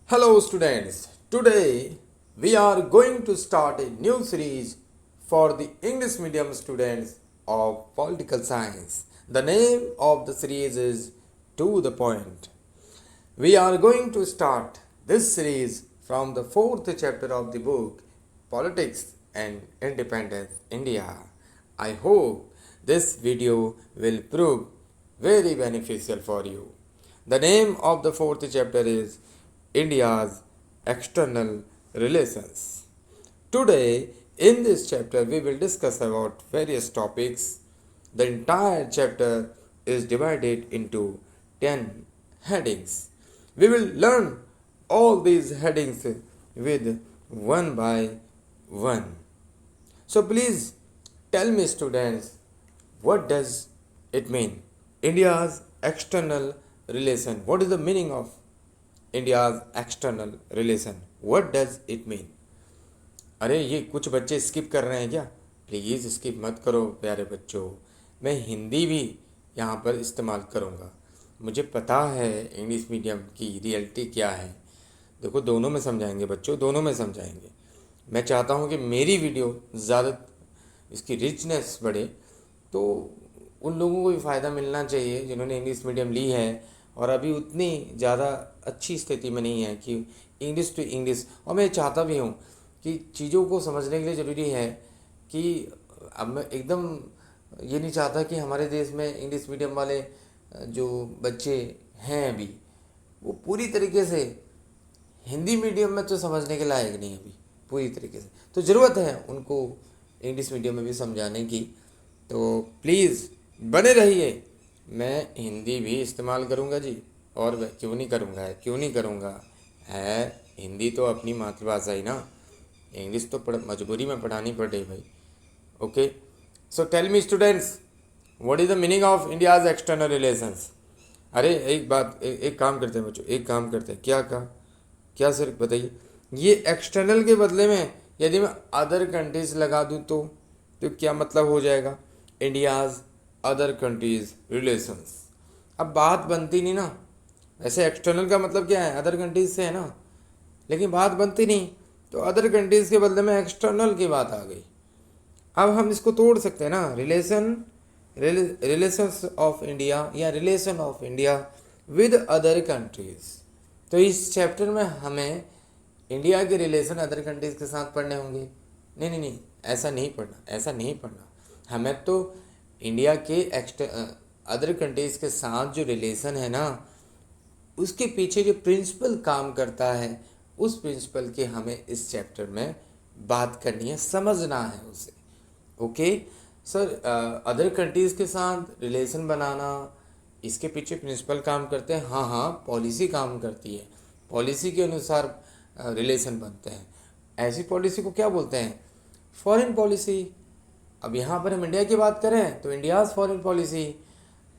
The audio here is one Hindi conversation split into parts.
Hello, students. Today we are going to start a new series for the English medium students of political science. The name of the series is To the Point. We are going to start this series from the fourth chapter of the book Politics and Independence India. I hope this video will prove very beneficial for you. The name of the fourth chapter is India's External Relations. Today, in this chapter, we will discuss about various topics. The entire chapter is divided into 10 headings. We will learn all these headings with one by one. So please tell me, students, what does it mean? India's external relation. What is the meaning of India's external relation? What does it mean? अरे ये कुछ बच्चे स्किप कर रहे हैं क्या? प्लीज़ स्किप मत करो प्यारे बच्चों. मैं हिंदी भी यहाँ पर इस्तेमाल करूँगा. मुझे पता है इंग्लिश मीडियम की रियलिटी क्या है. देखो, दोनों में समझाएंगे बच्चों, दोनों में समझाएंगे. मैं चाहता हूँ कि मेरी वीडियो ज़्यादा इसकी रिचनेस बढ़े, तो उन लोगों को भी फ़ायदा मिलना चाहिए जिन्होंने इंग्लिश मीडियम ली है और अभी उतनी ज़्यादा अच्छी स्थिति में नहीं है कि इंग्लिश टू इंग्लिश. और मैं चाहता भी हूँ कि चीज़ों को समझने के लिए ज़रूरी है कि अब मैं एकदम ये नहीं चाहता कि हमारे देश में इंग्लिश मीडियम वाले जो बच्चे हैं अभी वो पूरी तरीके से हिंदी मीडियम में तो समझने के लायक नहीं अभी पूरी तरीके से. तो ज़रूरत है उनको इंग्लिश मीडियम में भी समझाने की. तो प्लीज़ बने रहिए. मैं हिंदी भी इस्तेमाल करूँगा जी, और क्यों नहीं करूँगा, क्यों नहीं करूँगा है. हिंदी तो अपनी मातृभाषा ही ना. इंग्लिश तो मजबूरी में पढ़ानी पड़े भाई. Okay, so tell me students, what is the meaning of India's external relations. अरे एक बात, एक काम करते हैं बच्चों, एक काम करते हैं. क्या कहा, क्या सर बताइए. ये एक्सटर्नल के बदले में यदि मैं अदर कंट्रीज लगा दूँ तो क्या मतलब हो जाएगा? India's other countries relations. अब बात बनती नहीं ना. वैसे एक्सटर्नल का मतलब क्या है? अदर कंट्रीज से है ना, लेकिन बात बनती नहीं. तो अदर कंट्रीज के बदले में एक्सटर्नल की बात आ गई. अब हम इसको तोड़ सकते हैं ना. रिलेशंस ऑफ इंडिया या relation of India with other countries. तो इस चैप्टर में हमें इंडिया के रिलेशन अदर कंट्रीज के साथ पढ़ने होंगे. नहीं, ऐसा नहीं पढ़ना, ऐसा नहीं पढ़ना. हमें तो इंडिया के अदर कंट्रीज़ के साथ जो रिलेशन है ना, उसके पीछे जो प्रिंसिपल काम करता है, उस प्रिंसिपल की हमें इस चैप्टर में बात करनी है, समझना है उसे. ओके सर, अदर कंट्रीज़ के साथ रिलेशन बनाना, इसके पीछे प्रिंसिपल काम करते हैं. हाँ, पॉलिसी काम करती है. पॉलिसी के अनुसार रिलेशन बनते हैं. ऐसी पॉलिसी को क्या बोलते हैं? Foreign policy. अब यहाँ पर हम इंडिया की बात करें तो India's foreign policy.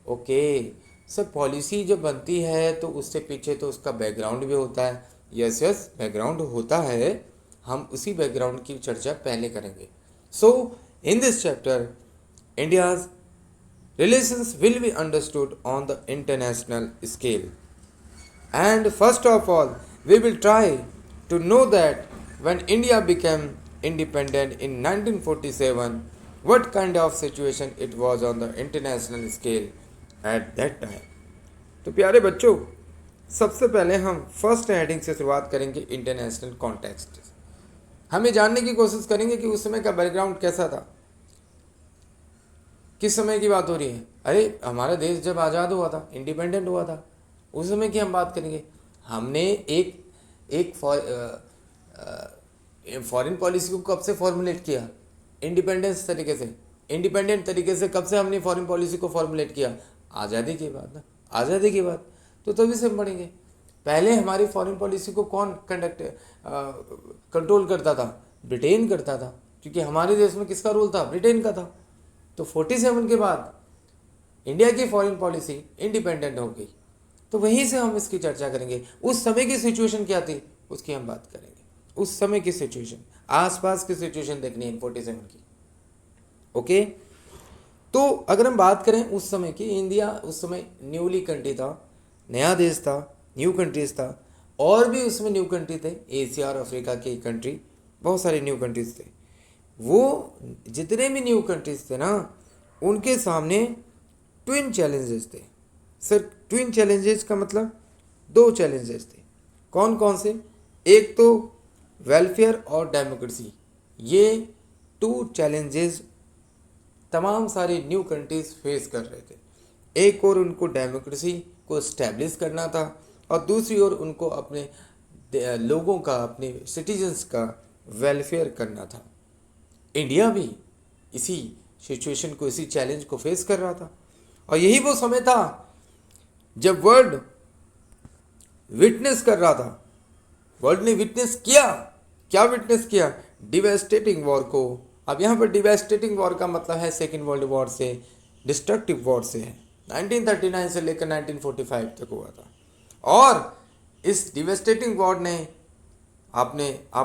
Okay sir, policy जब बनती है तो उससे पीछे तो उसका बैकग्राउंड भी होता है. यस, बैकग्राउंड होता है. हम उसी बैकग्राउंड की चर्चा पहले करेंगे. So in this chapter India's relations will be understood on the international scale. And first of all, we will try to know that when India became independent in 1947, what kind of situation it was on the international scale at that time. तो प्यारे बच्चों, सबसे पहले हम फर्स्ट हेडिंग से शुरुआत करेंगे, इंटरनेशनल कॉन्टेक्स्ट. हम ये जानने की कोशिश करेंगे कि उस समय का बैकग्राउंड कैसा था, किस समय की बात हो रही है. अरे हमारा देश जब आज़ाद हुआ था, इंडिपेंडेंट हुआ था, उस समय की हम बात करेंगे. हमने एक फॉरेन पॉलिसी को कब से फॉर्मुलेट किया? इंडिपेंडेंस तरीके से, इंडिपेंडेंट तरीके से कब से हमने फॉरेन पॉलिसी को फॉर्मुलेट किया? आज़ादी के बाद ना. आज़ादी के बाद. तो तभी से हम पढ़ेंगे. पहले हमारी फॉरेन पॉलिसी को कौन कंट्रोल करता था? ब्रिटेन करता था, क्योंकि हमारे देश में किसका रूल था? ब्रिटेन का था. तो 47 के बाद इंडिया की फॉरेन पॉलिसी इंडिपेंडेंट हो गई. तो वहीं से हम इसकी चर्चा करेंगे. उस समय की सिचुएशन क्या थी उसकी हम बात करेंगे. उस समय की सिचुएशन, आसपास की सिचुएशन देखनी है 47 की. ओके, तो अगर हम बात करें उस समय की, इंडिया उस समय न्यूली कंट्री था, नया देश था, न्यू कंट्रीज था. और भी उसमें न्यू कंट्री थे, एशिया और अफ्रीका के कंट्री, बहुत सारे न्यू कंट्रीज थे। वो जितने भी न्यू कंट्रीज थे ना, उनके सामने ट्विन चैलेंजेस थे। सर ट्विन चैलेंजेस का मतलब दो चैलेंजेस थे। कौन कौन से? एक तो वेलफेयर और डेमोक्रेसी, ये टू चैलेंजेस तमाम सारे न्यू कंट्रीज फेस कर रहे थे। एक और उनको डेमोक्रेसी को इस्टेब्लिश करना था और दूसरी ओर उनको अपने लोगों का, अपने सिटीजन्स का वेलफेयर करना था। इंडिया भी इसी सिचुएशन को, इसी चैलेंज को फेस कर रहा था। और यही वो समय था जब वर्ल्ड विटनेस कर रहा था। वर्ल्ड ने विटनेस किया, क्या विटनेस किया? डिवेस्टेटिंग वॉर को। अब यहाँ पर डिवेस्टेटिंग वॉर का मतलब है सेकेंड वर्ल्ड वॉर से, डिस्ट्रक्टिव वॉर से है। 1939 से लेकर 1945 तक हुआ था। और इस डिवेस्टेटिंग वॉर ने आप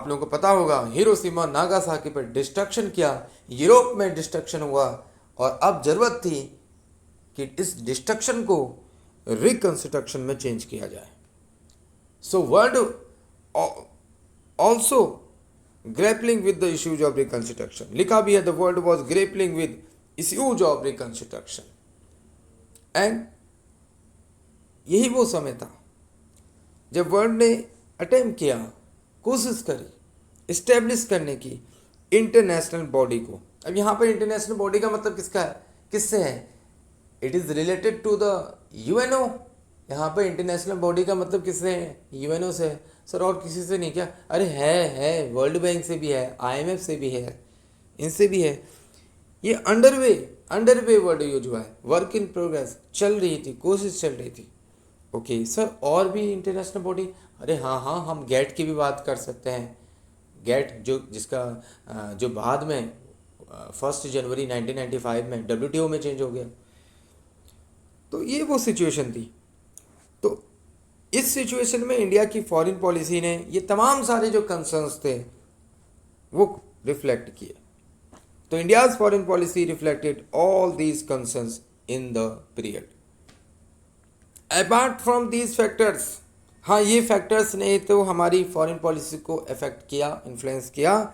लोगों को पता होगा, हिरोशिमा नागासाकी पर डिस्ट्रक्शन किया, यूरोप में डिस्ट्रक्शन हुआ। और अब जरूरत थी कि इस डिस्ट्रक्शन को रिकंस्ट्रक्शन में चेंज किया जाए। So world also grappling with the issues of reconstruction. लिखा भी है, the world was grappling with issues of reconstruction. And यही वो समय था जब वर्ल्ड ने अटेम्प्ट किया, कोशिश करी इस्टेब्लिश करने की इंटरनेशनल बॉडी को। अब यहाँ पर इंटरनेशनल बॉडी का मतलब किसका है, किससे है? It is related to the UNO. यहाँ पर इंटरनेशनल बॉडी का मतलब किससे है? यूएनओ से। सर और किसी से नहीं क्या? अरे है, वर्ल्ड बैंक से भी है, आईएमएफ से भी है, इनसे भी है। ये अंडरवे वर्ड यूज हुआ है, वर्क इन प्रोग्रेस, चल रही थी, कोशिश चल रही थी। ओके सर, और भी इंटरनेशनल बॉडी? अरे हाँ, हम गेट की भी बात कर सकते हैं। गेट जो बाद में 1 जनवरी 1995 में WTO में चेंज हो गया। तो ये वो सिचुएशन थी। तो इस सिचुएशन में इंडिया की फॉरेन पॉलिसी ने ये तमाम सारे जो कंसर्न्स थे वो रिफ्लेक्ट किए। तो India's foreign policy reflected all these concerns in the period. Apart from these factors, हाँ ये फैक्टर्स ने तो हमारी फॉरेन पॉलिसी को अफेक्ट किया, इन्फ्लुएंस किया।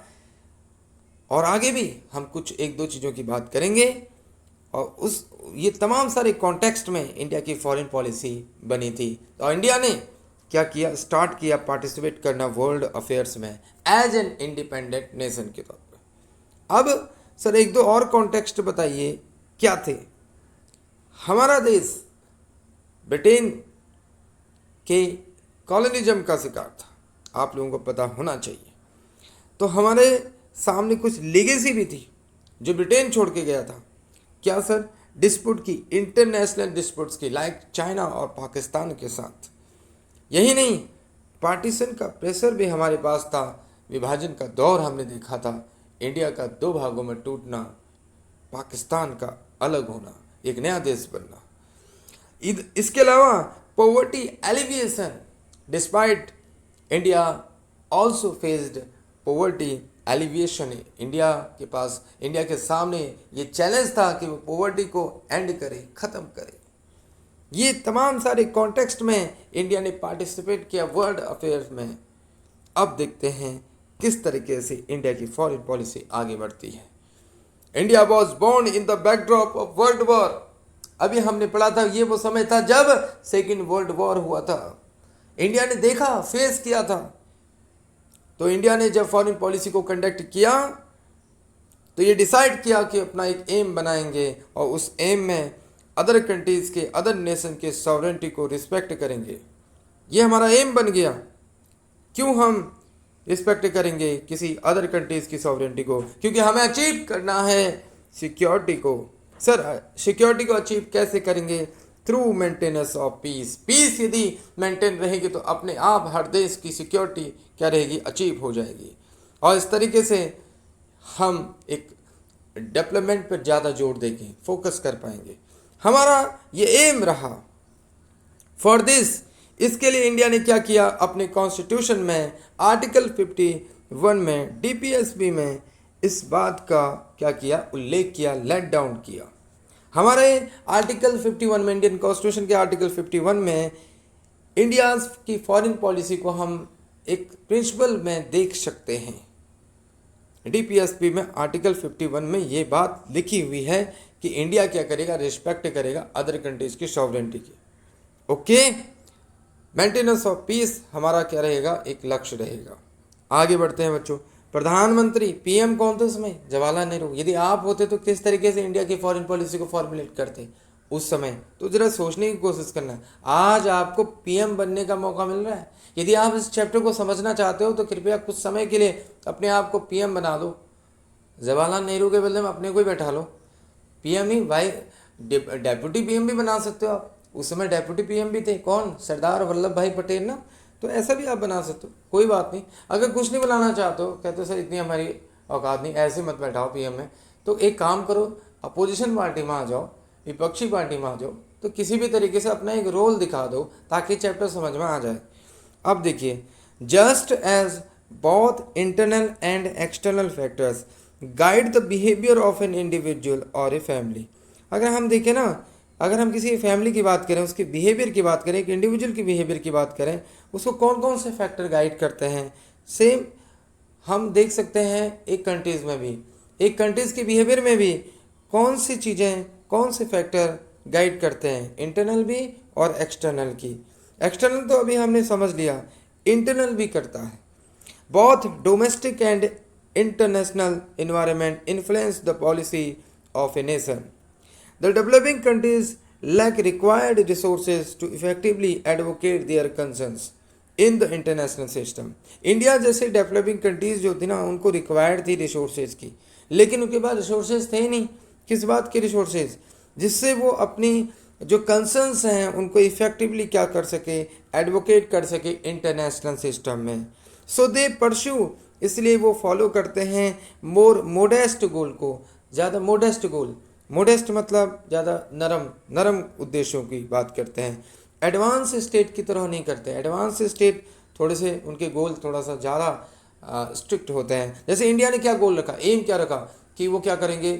और आगे भी हम कुछ एक दो चीज़ों की बात करेंगे। और ये तमाम सारे कॉन्टेक्स्ट में इंडिया की फॉरेन पॉलिसी बनी थी। तो इंडिया ने क्या किया? स्टार्ट किया पार्टिसिपेट करना वर्ल्ड अफेयर्स में एज एन इंडिपेंडेंट नेशन के तौर पर। अब सर एक दो और कॉन्टेक्स्ट बताइए क्या थे। हमारा देश ब्रिटेन के कॉलोनिज्म का शिकार था, आप लोगों को पता होना चाहिए। तो हमारे सामने कुछ लीगेसी भी थी जो ब्रिटेन छोड़ के गया था। क्या सर? डिस्प्यूट की, इंटरनेशनल डिस्प्यूट्स की, लाइक चाइना और पाकिस्तान के साथ। यही नहीं, पार्टीशन का प्रेशर भी हमारे पास था। विभाजन का दौर हमने देखा था, इंडिया का दो भागों में टूटना, पाकिस्तान का अलग होना, एक नया देश बनना। इसके अलावा poverty alleviation, despite India also faced poverty alleviation. India के सामने ये चैलेंज था कि वो पॉवर्टी को एंड करे, ख़त्म करे। ये तमाम सारे कॉन्टेक्स्ट में इंडिया ने पार्टिसिपेट किया वर्ल्ड अफेयर्स में। अब देखते हैं किस तरीके से इंडिया की फॉरेन पॉलिसी आगे बढ़ती है। India was born in the backdrop of world war. अभी हमने पढ़ा था, ये वो समय था जब सेकेंड वर्ल्ड वॉर हुआ था। इंडिया ने देखा, फेस किया था। तो इंडिया ने जब फॉरेन पॉलिसी को कंडक्ट किया तो ये डिसाइड किया कि अपना एक एम बनाएंगे और उस एम में अदर कंट्रीज़ के, अदर नेशन के सॉवरेनिटी को रिस्पेक्ट करेंगे। ये हमारा एम बन गया। क्यों हम रिस्पेक्ट करेंगे किसी अदर कंट्रीज़ की सॉवरेनिटी को? क्योंकि हमें अचीव करना है सिक्योरिटी को। सर सिक्योरिटी को अचीव कैसे करेंगे? Through maintenance of peace. Peace यदि मेंटेन रहेगी तो अपने आप हर देश की सिक्योरिटी क्या रहेगी? अचीव हो जाएगी। और इस तरीके से हम एक डेवलपमेंट पर ज़्यादा जोर देंगे, फोकस कर पाएंगे। हमारा ये एम रहा। फॉर दिस, इसके लिए इंडिया ने क्या किया? अपने कॉन्स्टिट्यूशन में आर्टिकल 51 में, DPSB में इस बात का क्या किया? उल्लेख किया, लेट डाउन किया। हमारे आर्टिकल 51 में, इंडियन कॉन्स्टिट्यूशन के आर्टिकल 51 में इंडिया की फॉरेन पॉलिसी को हम एक प्रिंसिपल में देख सकते हैं। डीपीएसपी में आर्टिकल 51 में ये बात लिखी हुई है कि इंडिया क्या करेगा, रिस्पेक्ट करेगा अदर कंट्रीज की सॉवरेंटी की। ओके, मेंटेनेंस ऑफ पीस हमारा क्या रहेगा, एक लक्ष्य रहेगा। आगे बढ़ते हैं बच्चों। प्रधानमंत्री पीएम कौन थे उसमें, जवाहरलाल नेहरू। यदि आप होते तो किस तरीके से इंडिया की फॉरेन पॉलिसी को फॉर्मुलेट करते उस समय, तो जरा सोचने की कोशिश करना। आज आपको पीएम बनने का मौका मिल रहा है। यदि आप इस चैप्टर को समझना चाहते हो तो कृपया कुछ समय के लिए अपने आप को पीएम बना दो। जवाहरलाल नेहरू के बदले में अपने को ही बैठा लो पीएम ही। भाई डेप्यूटी पीएम भी बना सकते हो आप। उस समय डेप्यूटी पीएम भी थे, कौन, सरदार वल्लभ भाई पटेल ना। तो ऐसा भी आप बना सकते हो, कोई बात नहीं। अगर कुछ नहीं बनाना चाहते हो, कहते हो सर इतनी हमारी औकात नहीं, ऐसे मत बैठाओ पीएम में, तो एक काम करो, अपोजिशन पार्टी में आ जाओ, विपक्षी पार्टी में आ जाओ, तो किसी भी तरीके से अपना एक रोल दिखा दो ताकि चैप्टर समझ में आ जाए। अब देखिए, just as both internal and external factors guide the behaviour of an individual और ए फैमिली। अगर हम देखें ना, अगर हम किसी फैमिली की बात करें, उसके बिहेवियर की बात करें, एक इंडिविजुअल की बिहेवियर की बात करें, उसको कौन कौन से फैक्टर गाइड करते हैं, सेम हम देख सकते हैं एक कंट्रीज़ में भी, एक कंट्रीज़ के बिहेवियर में भी कौन सी चीज़ें, कौन से फैक्टर गाइड करते हैं, इंटरनल भी और एक्सटर्नल की। एक्सटर्नल तो अभी हमने समझ लिया, इंटरनल भी करता है। Both domestic and international environment influence the policy of a nation. The developing countries lack required resources to effectively advocate their concerns in the international system. India जैसे डेवलपिंग कंट्रीज जो थी ना, उनको रिक्वायर्ड थी रिसोर्सेज की, लेकिन उनके पास रिसोर्सेज थे ही नहीं। किस बात के रिसोर्सेज, जिससे वो अपनी जो कंसर्न्स हैं उनको इफेक्टिवली क्या कर सके, एडवोकेट कर सके इंटरनेशनल सिस्टम में। सो दे परस्यू, इसलिए वो फॉलो करते हैं मोर मोडेस्ट गोल को, ज़्यादा मोडेस्ट गोल, मोडेस्ट मतलब ज़्यादा नरम उद्देश्यों की बात करते हैं। एडवांस स्टेट की तरह नहीं करते। एडवांस स्टेट थोड़े से उनके गोल थोड़ा सा ज़्यादा स्ट्रिक्ट होते हैं। जैसे इंडिया ने क्या गोल रखा, एम क्या रखा कि वो क्या करेंगे,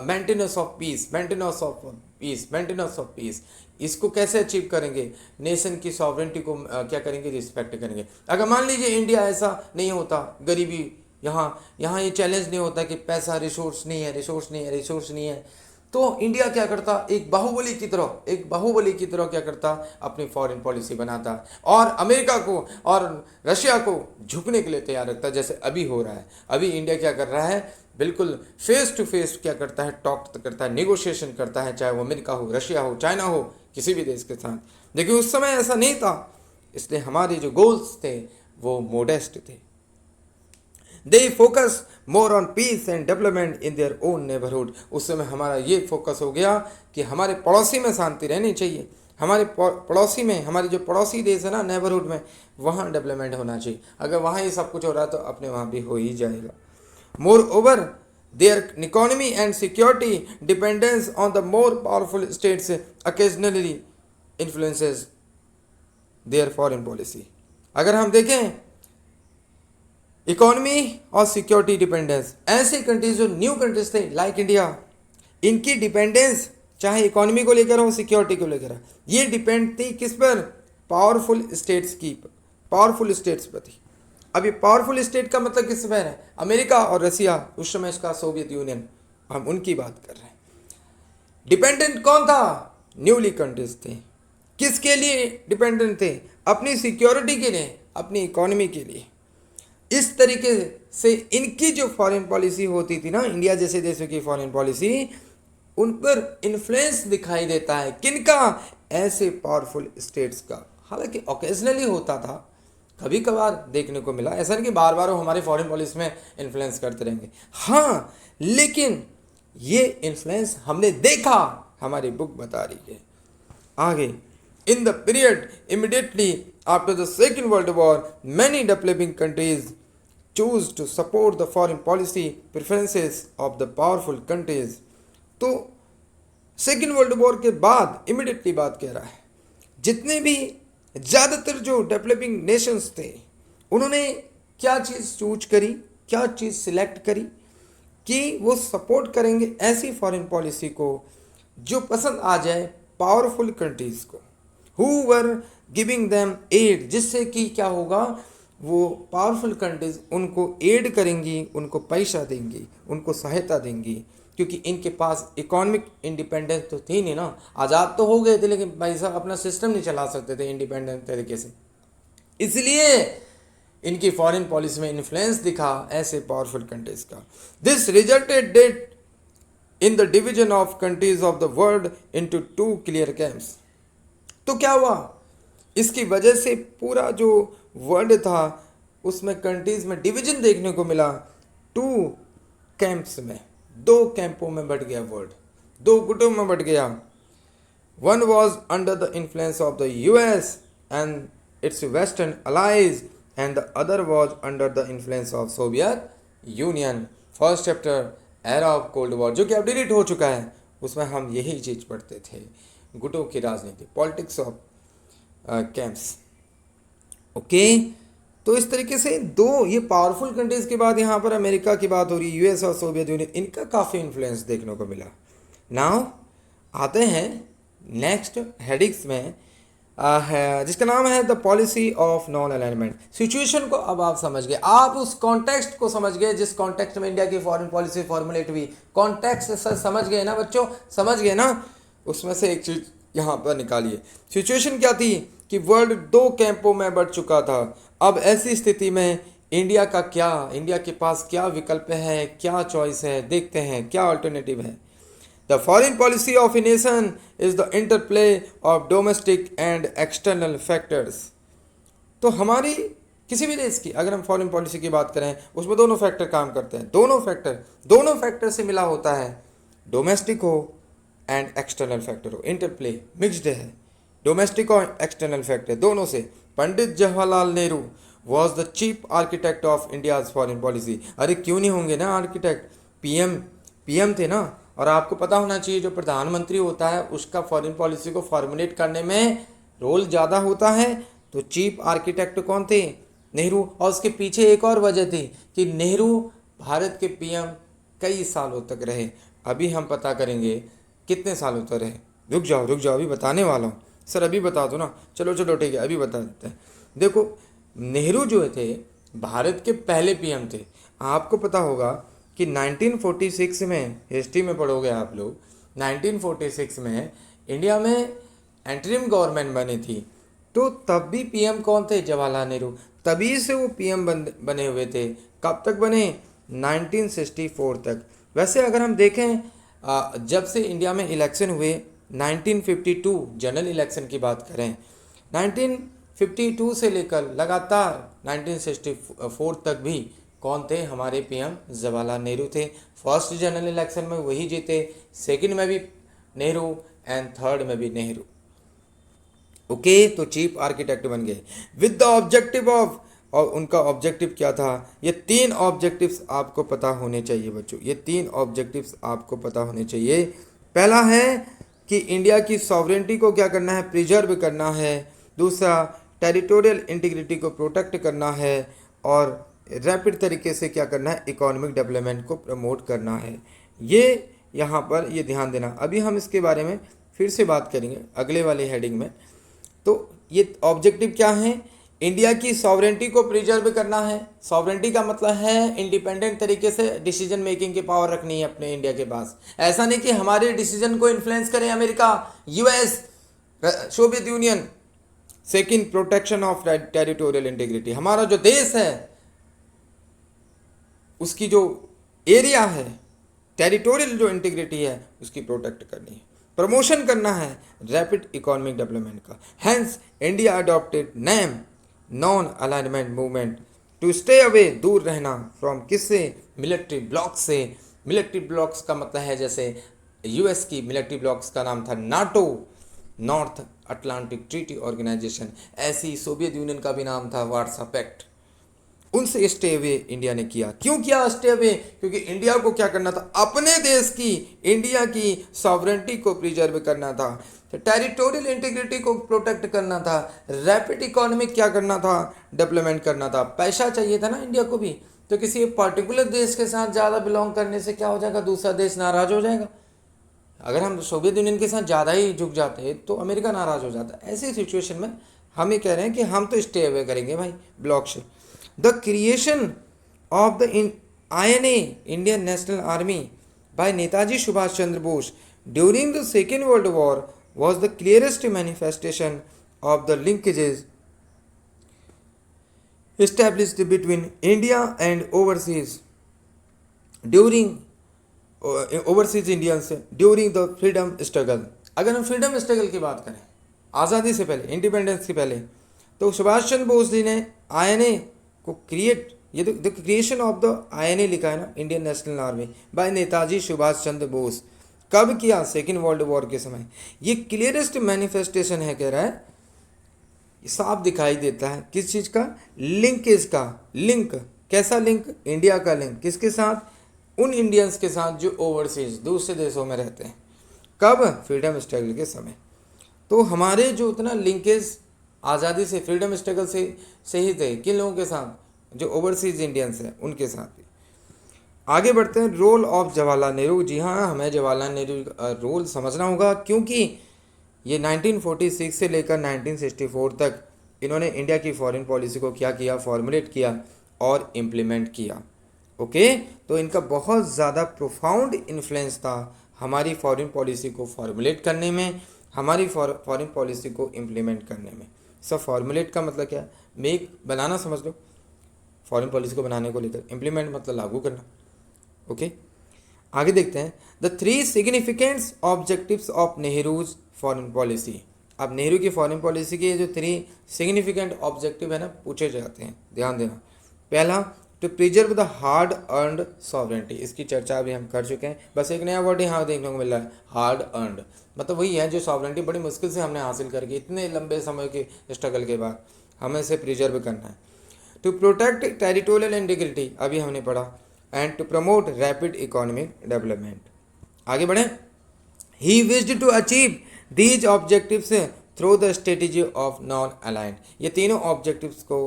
maintenance of piece, maintenance of piece, maintenance of piece. इसको कैसे अचीव करेंगे, नेशन की सॉवरेंटी को क्या करेंगे, रिस्पेक्ट करेंगे। अगर मान लीजिए इंडिया ऐसा नहीं होता, गरीबी यहाँ ये चैलेंज नहीं होता कि पैसा, रिसोर्स नहीं है, तो इंडिया क्या करता, एक बाहुबली की तरह क्या करता, अपनी फॉरेन पॉलिसी बनाता और अमेरिका को और रशिया को झुकने के लिए तैयार रखता, जैसे अभी हो रहा है। अभी इंडिया क्या कर रहा है, बिल्कुल फेस टू फेस क्या करता है, टॉक करता है, नेगोशिएशन करता है, चाहे वो अमेरिका हो, रशिया हो, चाइना हो, किसी भी देश के साथ। लेकिन उस समय ऐसा नहीं था, इसलिए हमारे जो गोल्स थे वो मोडेस्ट थे। They focus more on peace and development in their own neighborhood. उस समय हमारा ये फोकस हो गया कि हमारे पड़ोसी में शांति रहनी चाहिए, हमारे पड़ोसी में, हमारे जो पड़ोसी देश है ना, नेबरहुड में, वहाँ डेवलपमेंट होना चाहिए। अगर वहाँ ये सब कुछ हो रहा है तो अपने वहाँ भी हो ही जाएगा। Moreover their economy and security dependence on the more powerful states occasionally influences their foreign policy. अगर हम देखें इकोनॉमी और सिक्योरिटी डिपेंडेंस, ऐसे कंट्रीज जो न्यू कंट्रीज थे लाइक इंडिया, इनकी डिपेंडेंस चाहे इकोनॉमी को लेकर हो, सिक्योरिटी को लेकर हो, ये डिपेंड थी किस पर, पावरफुल स्टेट्स की, पावरफुल स्टेट्स पर थी। अभी पावरफुल स्टेट का मतलब किस पर है, अमेरिका और रशिया, उस समय इसका सोवियत यूनियन, हम उनकी बात कर रहे हैं। डिपेंडेंट कौन था, न्यूली कंट्रीज थे। किसके लिए डिपेंडेंट थे, अपनी सिक्योरिटी के लिए, अपनी इकोनॉमी के लिए। इस तरीके से इनकी जो फॉरेन पॉलिसी होती थी ना, इंडिया जैसे देशों की फॉरेन पॉलिसी, उन पर इन्फ्लुएंस दिखाई देता है, किनका, ऐसे पावरफुल स्टेट्स का। हालांकि ओकेजनली होता था, कभी कभार देखने को मिला, ऐसा नहीं कि बार बार वो हमारी फॉरेन पॉलिसी में इन्फ्लुएंस करते रहेंगे, हाँ, लेकिन ये इन्फ्लुएंस हमने देखा, हमारी बुक बता रही है। आगे, in the period immediately after the Second World War, many developing countries choose to support the foreign policy preferences of the powerful countries. तो सेकेंड वर्ल्ड वॉर के बाद, इमिडिएटली बात कह रहा है, जितने भी ज़्यादातर जो डेवलपिंग नेशंस थे, उन्होंने क्या चीज़ चूज करी, क्या चीज़ सिलेक्ट करी कि वो सपोर्ट करेंगे ऐसी फॉरेन पॉलिसी को जो पसंद आ जाए पावरफुल कंट्रीज़ को, who were giving them aid, जिससे कि क्या होगा, वो पावरफुल कंट्रीज उनको एड करेंगी, उनको पैसा देंगी, उनको सहायता देंगी, क्योंकि इनके पास इकोनॉमिक इंडिपेंडेंस तो थी नहीं ना, आज़ाद तो हो गए थे लेकिन भाई साहब अपना सिस्टम नहीं चला सकते थे इंडिपेंडेंट तरीके से, इसलिए इनकी फॉरेन पॉलिसी में इन्फ्लुएंस दिखा ऐसे पावरफुल कंट्रीज का। This resulted that in the division of countries of the world into two clear camps. तो क्या हुआ, इसकी वजह से पूरा जो वर्ल्ड था उसमें कंट्रीज में डिवीजन देखने को मिला, टू कैंप्स में, दो कैंपों में बढ़ गया वर्ल्ड, दो गुटों में बढ़ गया। One was under the influence of the US and its western allies and the other was under the influence of Soviet Union. First chapter era of cold war जो कि अब डिलीट हो चुका है, उसमें हम यही चीज़ पढ़ते थे, गुटों की राजनीति, पॉलिटिक्स ऑफ कैंप्स। ओके, तो इस तरीके से दो ये पावरफुल कंट्रीज के बाद यहाँ पर अमेरिका की बात हो रही, यूएस और सोवियत यूनियन, इनका काफ़ी इन्फ्लुएंस देखने को मिला। नाउ आते हैं नेक्स्ट हेडिंग्स में, जिसका नाम है the policy of non alignment. Situation को अब आप समझ गए, आप उस कॉन्टेक्स्ट को समझ गए जिस कॉन्टेक्स्ट में इंडिया की फॉरेन पॉलिसी फॉर्मुलेट हुई। कॉन्टेक्स्ट सर समझ गए ना बच्चों, समझ गए ना? उसमें से एक चीज़ यहाँ पर निकालिए। सिचुएशन क्या थी कि वर्ल्ड दो कैंपों में बढ़ चुका था। अब ऐसी स्थिति में इंडिया का क्या, इंडिया के पास क्या विकल्प है, क्या चॉइस है, देखते हैं क्या अल्टरनेटिव है। The foreign policy of a nation is the interplay of domestic and external factors. तो हमारी किसी भी देश की अगर हम फॉरेन पॉलिसी की बात करें, उसमें दोनों फैक्टर काम करते हैं, दोनों फैक्टर से मिला होता है, डोमेस्टिक हो एंड एक्सटर्नल फैक्टर हो, इंटरप्ले मिक्सड है, डोमेस्टिक और एक्सटर्नल फैक्टर दोनों से। Pandit Jawaharlal Nehru was the chief architect of India's foreign policy. अरे क्यों नहीं होंगे ना आर्किटेक्ट, पीएम थे ना। और आपको पता होना चाहिए जो प्रधानमंत्री होता है उसका फॉरेन पॉलिसी को फॉर्मुलेट करने में रोल ज़्यादा होता है। तो चीफ आर्किटेक्ट कौन थे? नेहरू। और उसके पीछे एक और वजह थी कि नेहरू भारत के पीएम कई सालों तक रहे। अभी हम पता करेंगे कितने सालों तक रहे। रुक जाओ अभी बताने वाला हूँ सर, अभी बता दो ना। चलो ठीक है, अभी बता देते हैं। देखो नेहरू जो थे भारत के पहले पीएम थे। आपको पता होगा कि 1946 में, हिस्ट्री में पढ़ोगे आप लोग, 1946 में इंडिया में एंटरिम गवर्नमेंट बनी थी। तो तब भी पीएम कौन थे? जवाहरलाल नेहरू। तभी से वो पीएम बने हुए थे। कब तक बने? 1964 तक। वैसे अगर हम देखें जब से इंडिया में इलेक्शन हुए, 1952 जनरल इलेक्शन की बात करें, 1952 से लेकर लगातार 1964 तक भी कौन थे? हमारे पीएम जवाहरलाल नेहरू थे। फर्स्ट जनरल इलेक्शन में वही जीते, सेकंड में भी नेहरू एंड थर्ड में भी नेहरू। ओके, तो चीफ आर्किटेक्ट बन गए विद द ऑब्जेक्टिव ऑफ, और उनका ऑब्जेक्टिव क्या था? ये तीन ऑब्जेक्टिव्स आपको पता होने चाहिए बच्चों, ये तीन ऑब्जेक्टिव्स आपको पता होने चाहिए। पहला है कि इंडिया की सॉवरेनिटी को क्या करना है? प्रिजर्व करना है। दूसरा, टेरिटोरियल इंटीग्रिटी को प्रोटेक्ट करना है। और रैपिड तरीके से क्या करना है? इकोनॉमिक डेवलपमेंट को प्रमोट करना है। ये यहाँ पर ये ध्यान देना। अभी हम इसके बारे में फिर से बात करेंगे अगले वाले हेडिंग में। तो ये ऑब्जेक्टिव क्या है? इंडिया की सॉवरेनिटी को प्रिजर्व करना है। सॉवरेनिटी का मतलब है इंडिपेंडेंट तरीके से डिसीजन मेकिंग की पावर रखनी है अपने इंडिया के पास। ऐसा नहीं कि हमारे डिसीजन को इन्फ्लुएंस करें America, US, Soviet union. Second, protection of territorial integrity. हमारा जो देश है उसकी जो एरिया है, टेरिटोरियल जो इंटीग्रिटी है उसकी प्रोटेक्ट करनी है। प्रमोशन करना है रैपिड इकोनॉमिक डेवलपमेंट का। Hence India adopted name non alignment movement to stay away, दूर रहना फ्रॉम किससे? मिलिट्री ब्लॉक से। मिलिट्री ब्लॉक्स का मतलब है जैसे यूएस की मिलिट्री ब्लॉक्स का नाम था NATO, North Atlantic Treaty Organisation. ऐसी सोवियत यूनियन का भी नाम था वार्सा पैक्ट। उनसे स्टे अवे इंडिया ने किया। क्यों किया स्टे अवे? क्योंकि इंडिया को क्या करना था? अपने देश की, इंडिया की सॉवरेनिटी को प्रिजर्व करना था, टेरिटोरियल इंटीग्रिटी को प्रोटेक्ट करना था, रैपिड इकोनॉमिक क्या करना था? डेवलपमेंट करना था। पैसा चाहिए था ना इंडिया को भी। तो किसी पर्टिकुलर देश के साथ ज़्यादा बिलोंग करने से क्या हो जाएगा? दूसरा देश नाराज हो जाएगा। अगर हम सोवियत यूनियन के साथ ज़्यादा ही झुक जाते तो अमेरिका नाराज़ हो जाता। ऐसी सिचुएशन में हम ये कह रहे हैं कि हम तो स्टे अवे करेंगे भाई ब्लॉक से। The creation of the INA Indian National Army by Netaji Subhash Chandra Bose during the Second World War was the clearest manifestation of the linkages established between India and overseas Indians during the freedom struggle। अगर हम फ्रीडम स्ट्रगल की बात करें, आज़ादी से पहले, इंडिपेंडेंस से पहले, तो सुभाष चंद्र बोस जी ने INA को क्रिएट, ये the creation of the INA लिखा है ना, Indian National Army by Netaji Subhash Chandra Bose, कब किया? सेकेंड वर्ल्ड वॉर के समय। ये क्लियरेस्ट मैनिफेस्टेशन है, कह रहा है, साफ दिखाई देता है किस चीज़ का? लिंकेज का। लिंक कैसा लिंक? इंडिया का लिंक किसके साथ? उन इंडियंस के साथ जो ओवरसीज दूसरे देशों में रहते हैं। कब? फ्रीडम स्ट्रगल के समय। तो हमारे जो उतना लिंकेज आज़ादी से, फ्रीडम स्ट्रगल से ही थे, किन लोगों के साथ? जो ओवरसीज इंडियंस हैं उनके साथ। आगे बढ़ते हैं। Role of Jawaharlal Nehru. जी हाँ, हमें जवाहरलाल नेहरू का रोल समझना होगा, क्योंकि ये 1946 से लेकर 1964 तक इन्होंने इंडिया की फॉरेन पॉलिसी को क्या किया? फॉर्मुलेट किया और इम्प्लीमेंट किया। ओके, तो इनका बहुत ज़्यादा प्रोफाउंड इन्फ्लुएंस था हमारी फॉरेन पॉलिसी को फॉर्मुलेट करने में, हमारी फॉरेन पॉलिसी को इम्प्लीमेंट करने में। सब फॉर्मुलेट का मतलब क्या है? मेक, बनाना समझ लो, फॉरेन पॉलिसी को बनाने को लेकर। इम्प्लीमेंट मतलब लागू करना। ओके, आगे देखते हैं। The 3 significant objectives of Nehru's foreign policy. अब नेहरू की फॉरेन पॉलिसी के जो 3 सिग्निफिकेंट ऑब्जेक्टिव है ना, पूछे जाते हैं, ध्यान देना। पहला, to preserve the hard earned sovereignty. इसकी चर्चा अभी हम कर चुके हैं, बस एक नया वर्ड यहाँ देखने को मिल रहा है, हार्ड अर्नड। मतलब वही है जो सॉवरेंटी बड़ी मुश्किल से हमने हासिल करके, इतने लंबे समय के स्ट्रगल के बाद हमें इसे प्रिजर्व करना है। टू प्रोटेक्ट टेरिटोरियल इंटीग्रिटी, अभी हमने पढ़ा। And to promote rapid economic development. आगे बढ़ें। He wished to achieve these objectives through the strategy of non aligned. ये तीनों ऑब्जेक्टिव्स को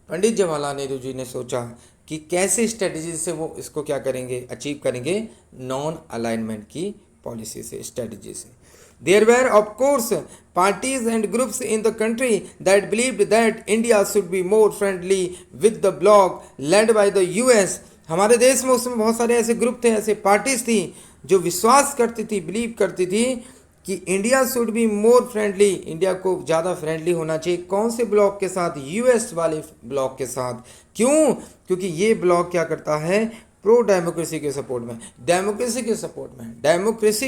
पंडित जवाहरलाल नेहरू जी ने सोचा कि कैसे स्ट्रेटेजी से वो इसको क्या करेंगे? अचीव करेंगे, नॉन अलाइनमेंट की पॉलिसी से, स्ट्रेटेजी से। There were of course parties and groups in the country that believed that India should be more friendly with the bloc led by the US। हमारे देश में उसमें बहुत सारे ऐसे ग्रुप थे, ऐसे पार्टीज थी जो विश्वास करती थी, बिलीव करती थी कि India should be more friendly, India को ज़्यादा फ्रेंडली होना चाहिए। कौन से ब्लॉक के साथ? यूएस वाले ब्लॉक के साथ। क्यों? क्योंकि ये ब्लॉक क्या करता है? प्रो डेमोक्रेसी के सपोर्ट में, डेमोक्रेसी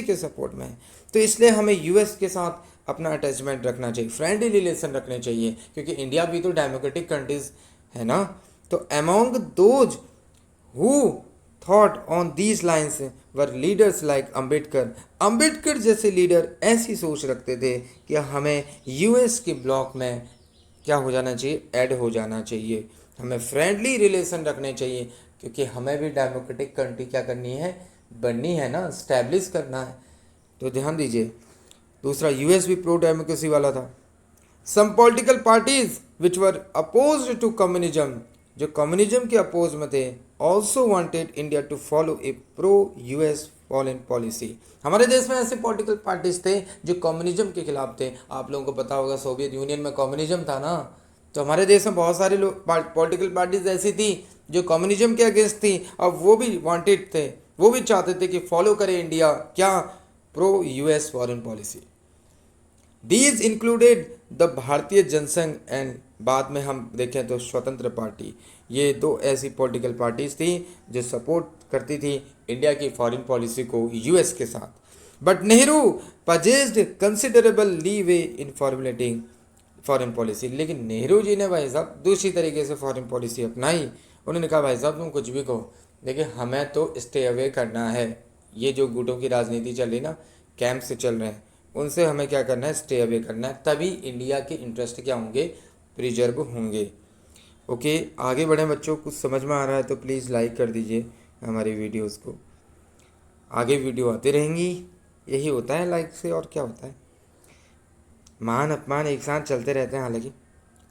के सपोर्ट में। तो इसलिए हमें यूएस के साथ अपना अटैचमेंट रखना चाहिए, फ्रेंडली रिलेशन रखने चाहिए, क्योंकि इंडिया भी तो डेमोक्रेटिक कंट्रीज है ना। तो among those who thought on these lines were leaders like Ambedkar. Ambedkar जैसे लीडर ऐसी सोच रखते थे कि हमें यूएस के ब्लॉक में क्या हो जाना चाहिए? ऐड हो जाना चाहिए, हमें फ्रेंडली रिलेशन रखने चाहिए, क्योंकि हमें भी डेमोक्रेटिक कंट्री क्या करनी है? बननी है ना, स्टैब्लिश करना है। तो ध्यान दीजिए। दूसरा, यूएस भी प्रो डेमोक्रेसी वाला था। Some political parties which were opposed to communism, जो कम्युनिज्म के अपोज में थे, also wanted India to follow a pro US foreign policy. हमारे देश में ऐसे पॉलिटिकल पार्टीज थे जो कम्युनिज्म के खिलाफ थे। आप लोगों को पता होगा सोवियत यूनियन में कम्युनिज्म था ना, तो हमारे देश में बहुत सारे लोग, पॉलिटिकल पार्टीज ऐसी थी जो कम्युनिज्म के अगेंस्ट थी, और वो भी वांटेड थे, वो भी चाहते थे कि फॉलो करे इंडिया क्या? Pro US foreign policy. These included the भारतीय जनसंघ एंड बाद में हम देखें तो स्वतंत्र पार्टी। ये 2 ऐसी पॉलिटिकल पार्टीज थी जो सपोर्ट करती थी इंडिया की फॉरेन पॉलिसी को यूएस के साथ। But Nehru possessed considerable leeway in formulating foreign policy. लेकिन नेहरू जी ने भाई साहब दूसरी तरीके से फॉरेन पॉलिसी अपनाई। उन्होंने कहा भाई साहब तुम कुछ भी कहो, देखिए हमें तो स्टे अवे करना है। ये जो गुटों की राजनीति चल रही ना, कैंप से चल रहे हैं, उनसे हमें क्या करना है? स्टे अवे करना है, तभी इंडिया के इंटरेस्ट क्या होंगे? प्रिजर्व होंगे। ओके, आगे बढ़ें बच्चों। कुछ समझ में आ रहा है तो प्लीज़ लाइक कर दीजिए हमारी वीडियोस को। आगे वीडियो आती रहेंगी, यही होता है लाइक से, और क्या होता है। मान अपमान एक साथ चलते रहते हैं हालांकि,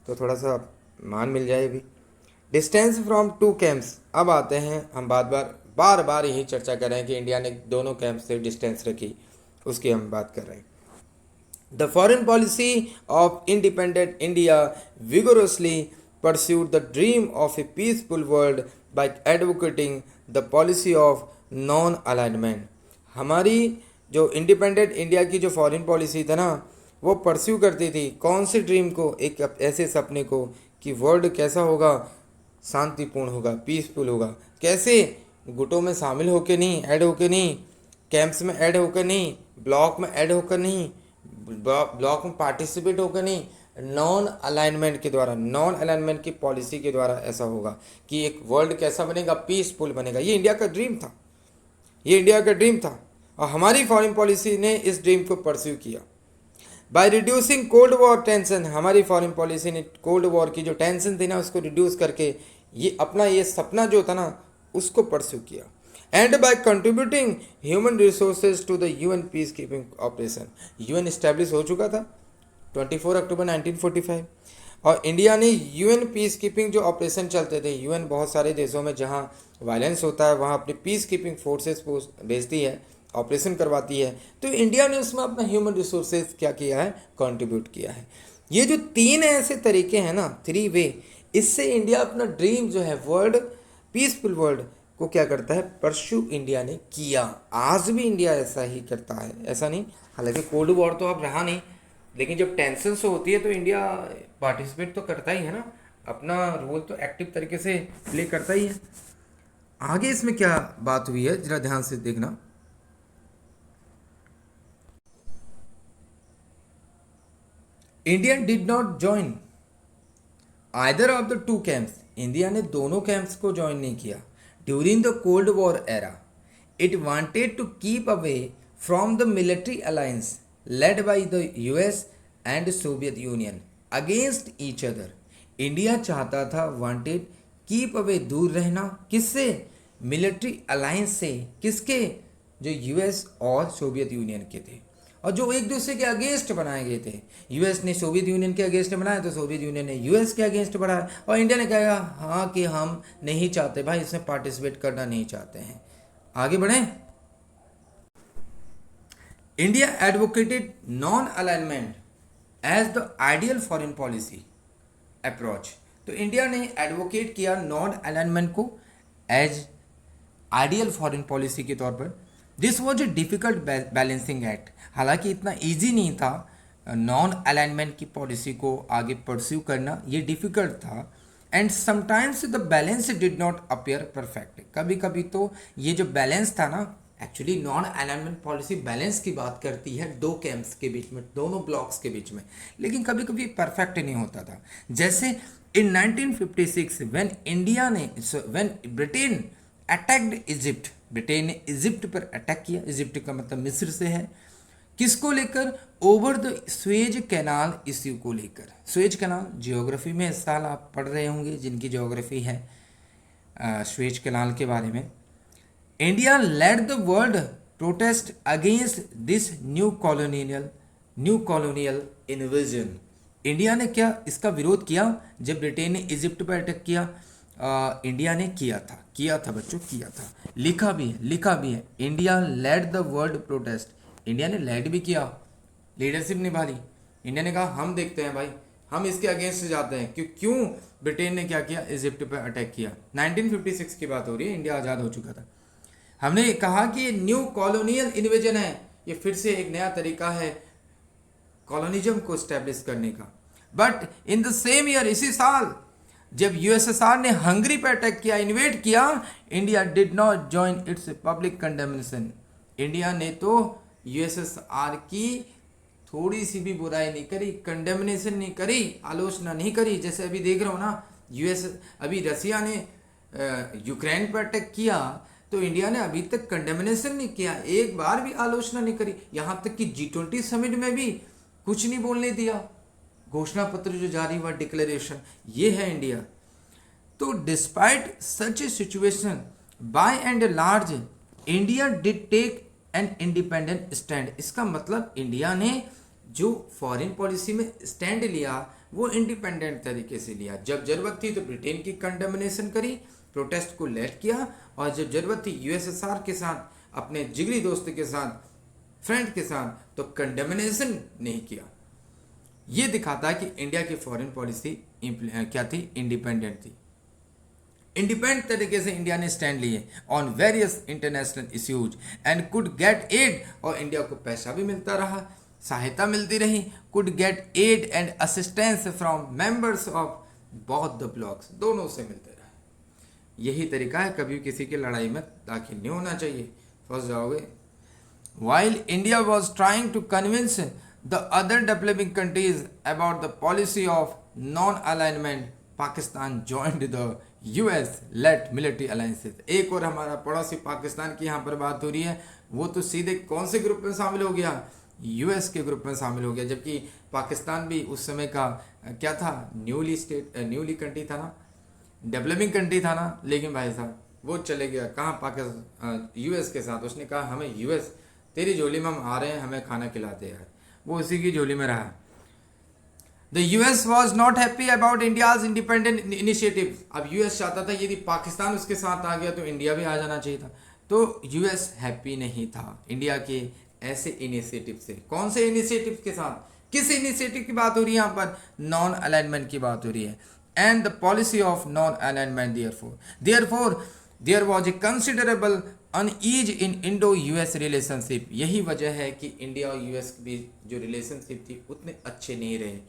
तो थोड़ा सा मान मिल जाए भी। Distance from 2 camps. अब आते हैं, हम बार बार यही चर्चा कर रहे हैं कि इंडिया ने दोनों कैंप से डिस्टेंस रखी, उसकी हम बात कर रहे हैं। The foreign policy of independent India vigorously pursued the dream of a peaceful world by advocating the policy of non-alignment. हमारी जो इंडिपेंडेंट इंडिया की जो फॉरेन पॉलिसी था ना, वो परस्यू करती थी कौन से ड्रीम को, एक ऐसे सपने को कि वर्ल्ड कैसा होगा, शांतिपूर्ण होगा, पीसफुल होगा। कैसे? गुटों में शामिल होकर नहीं, ऐड होकर नहीं, कैंप्स में ऐड होकर नहीं, ब्लॉक में ऐड होकर नहीं, ब्लॉक में पार्टिसिपेट होकर नहीं, नॉन अलाइनमेंट के द्वारा, नॉन अलाइनमेंट की पॉलिसी के द्वारा ऐसा होगा कि एक वर्ल्ड कैसा बनेगा, पीसफुल बनेगा। ये इंडिया का ड्रीम था, ये इंडिया का ड्रीम था, और हमारी फॉरेन पॉलिसी ने इस ड्रीम को परस्यू किया। By reducing cold war tension, हमारी फॉरेन पॉलिसी ने कोल्ड वॉर की जो टेंशन थी ना, उसको रिड्यूस करके ये अपना ये सपना जो था ना, उसको परस्यू किया। And by contributing human resources to the UN peace keeping operation, UN establish हो चुका था 24 अक्टूबर 1945, और इंडिया ने यूएन पीस कीपिंग जो ऑपरेशन चलते थे, यूएन बहुत सारे देशों में जहाँ वायलेंस होता है वहाँ अपनी पीस कीपिंग फोर्सेस को भेजती है, ऑपरेशन करवाती है, तो इंडिया ने उसमें अपना ह्यूमन रिसोर्सेज क्या किया है, कंट्रीब्यूट किया है। ये जो तीन ऐसे तरीके हैं ना, 3 वे, इससे इंडिया अपना ड्रीम जो है वर्ल्ड, पीसफुल वर्ल्ड को क्या करता है, परस्यू इंडिया ने किया। आज भी इंडिया ऐसा ही करता है, ऐसा नहीं, हालांकि कोल्ड वॉर तो अब रहा नहीं, लेकिन जब टेंशन से होती है तो इंडिया पार्टिसिपेट तो करता ही है ना, अपना रोल तो एक्टिव तरीके से प्ले करता ही है। आगे इसमें क्या बात हुई है, जरा ध्यान से देखना। India did not join either of the two camps, India ने दोनों कैंप्स को ज्वाइन नहीं किया। During the cold war era it wanted to keep away from the military alliance led by the US and Soviet Union against each other. India चाहता था, वांटेड, कीप अवे, दूर रहना, किससे, मिलिट्री अलायंस से, किसके, जो यूएस और सोवियत यूनियन के थे, और जो एक दूसरे के अगेंस्ट बनाए गए थे। यूएस ने सोवियत यूनियन के अगेंस्ट बनाया तो सोवियत यूनियन ने यूएस के अगेंस्ट बढ़ाया, और इंडिया ने कहा हाँ कि हम नहीं चाहते भाई, इसमें पार्टिसिपेट करना नहीं चाहते हैं। आगे बढ़ें। India advocated non alignment as the ideal foreign policy approach, तो इंडिया ने एडवोकेट किया नॉन अलाइनमेंट को एज आइडियल फॉरेन पॉलिसी के तौर पर। This was a difficult balancing act, हालांकि इतना ईजी नहीं था नॉन अलाइनमेंट की पॉलिसी को आगे परस्यू करना, ये डिफिकल्ट था। And sometimes the balance did not appear perfect, कभी कभी तो ये जो बैलेंस था ना, actually non alignment policy balance की बात करती है दो कैंप्स के बीच में, दोनों ब्लॉक्स के बीच में, लेकिन कभी कभी परफेक्ट नहीं होता था। जैसे इन 1956 when Britain attacked Egypt, Britain ने इजिप्ट पर अटैक किया, इजिप्ट का मतलब मिस्र से है, किसको लेकर, over the Suez canal issue को लेकर। स्वेज कैनाल जियोग्राफी में इस साल आप पढ़ रहे होंगे, जिनकी जियोग्राफी है स्वेज कैनाल के बारे में। India lead the world protest against this new colonial invasion. India ने क्या इसका विरोध किया जब ब्रिटेन ने इजिप्ट पर अटैक किया? इंडिया ने किया था बच्चों, किया था, लिखा भी है। India lead the world protest, India ने लेड भी किया, लीडरशिप निभा ली। इंडिया ने कहा हम देखते हैं भाई, हम इसके अगेंस्ट जाते हैं, क्यों ब्रिटेन ने क्या किया, इजिप्ट पर अटैक किया। 1956 की बात हो रही है, इंडिया आज़ाद हो चुका था। हमने कहा कि ये न्यू कॉलोनियल इन्वेजन है, ये फिर से एक नया तरीका है कॉलोनिज्म को स्टैब्लिश करने का। But in the same year, इसी साल जब यूएसएसआर ने हंगरी पर अटैक किया, इन्वेड किया, India did not join it's public condemnation. India ने तो यूएसएसआर की थोड़ी सी भी बुराई नहीं करी, कंडेमनेशन नहीं करी, आलोचना नहीं करी। जैसे अभी देख रहे हो ना, अभी रसिया ने यूक्रेन पर अटैक किया तो इंडिया ने अभी तक कंडेमनेशन नहीं किया, एक बार भी आलोचना नहीं करी, यहाँ तक कि G20 समिट में भी कुछ नहीं बोलने दिया। घोषणा पत्र जो जारी हुआ, डिक्लेरेशन, ये है इंडिया। तो despite such a situation, by and large India did take an independent stand. इसका मतलब इंडिया ने जो फॉरेन पॉलिसी में स्टैंड लिया वो इंडिपेंडेंट तरीके से लिया। जब जरूरत थी तो ब्रिटेन की कंडेमनेशन करी, प्रोटेस्ट को लेट किया, और जब जरूरत थी यूएसएसआर के साथ, अपने जिगरी दोस्त के साथ फ्रेंड के साथ, तो कंडेमनेशन नहीं किया। ये दिखाता है कि इंडिया की फॉरेन पॉलिसी क्या थी, इंडिपेंडेंट थी। इंडिपेंडेंट तरीके से इंडिया ने स्टैंड लिए on various international issues and could get aid, और इंडिया को पैसा भी मिलता रहा, सहायता मिलती रही, could get aid and assistance from members of both the blocs, दोनों से मिलते रहे। यही तरीका है, कभी किसी की लड़ाई में दाखिल नहीं होना चाहिए, फंस जाओगे। While India was trying to convince the other developing countries about the policy of non-alignment, Pakistan joined the US-led military alliances। एक और हमारा पड़ोसी पाकिस्तान की यहाँ पर बात हो रही है, वो तो सीधे कौन से ग्रुप में शामिल हो गया, यूएस के ग्रुप में शामिल हो गया। जबकि पाकिस्तान भी उस समय का क्या था, न्यूली कंट्री था ना, डेवलपिंग कंट्री था ना, लेकिन भाई साहब वो चले गया कहाँ, पाकिस्तान यूएस के साथ। उसने कहा हमें यूएस, तेरी झोली में हम आ रहे हैं, हमें खाना खिलाते यार, वो उसी की झोली में रहा। The US was not happy about India's independent initiative. अब यूएस चाहता था यदि पाकिस्तान उसके साथ आ गया तो इंडिया भी आ जाना चाहिए था, तो यूएस हैप्पी नहीं था इंडिया के ऐसे इनिशिएटिव से। कौन से इनिशिएटिव के साथ, किस इनिशिएटिव की बात हो रही है यहाँ पर, नॉन अलाइनमेंट की बात हो रही है। And the policy of non alignment, therefore there was a considerable unease in Indo US relationship. यही वजह है कि इंडिया और यूएस के बीच जो रिलेशनशिप थी उतने अच्छे नहीं रहे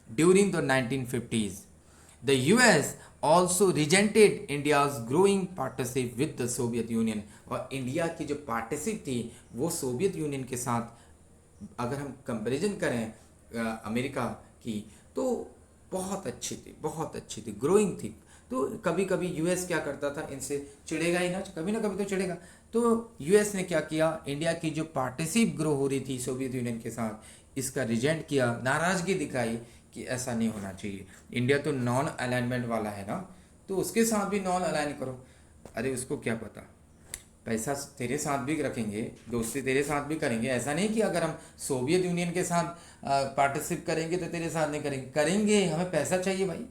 during the 1950s। The US also resented India's growing partnership with the Soviet union. और इंडिया की जो पार्टनरशिप थी वो सोवियत यूनियन के साथ अगर हम कंपेरिजन करें अमेरिका की, तो बहुत अच्छी थी, ग्रोइंग थी। तो कभी कभी यूएस क्या करता था, इनसे चिढ़ेगा ही ना कभी तो चिढ़ेगा। तो यूएस ने क्या किया, इंडिया की जो पार्टनरशिप ग्रो हो रही थी सोवियत यूनियन के साथ, इसका रिजेंट किया, नाराजगी दिखाई कि ऐसा नहीं होना चाहिए। इंडिया तो नॉन अलाइनमेंट वाला है ना, तो उसके साथ भी नॉन अलाइन करो। अरे उसको क्या पता, पैसा तेरे साथ भी रखेंगे, दोस्ती तेरे साथ भी करेंगे। ऐसा नहीं कि अगर हम सोवियत यूनियन के साथ पार्टनरशिप करेंगे तो तेरे साथ नहीं करेंगे, हमें पैसा चाहिए भाई,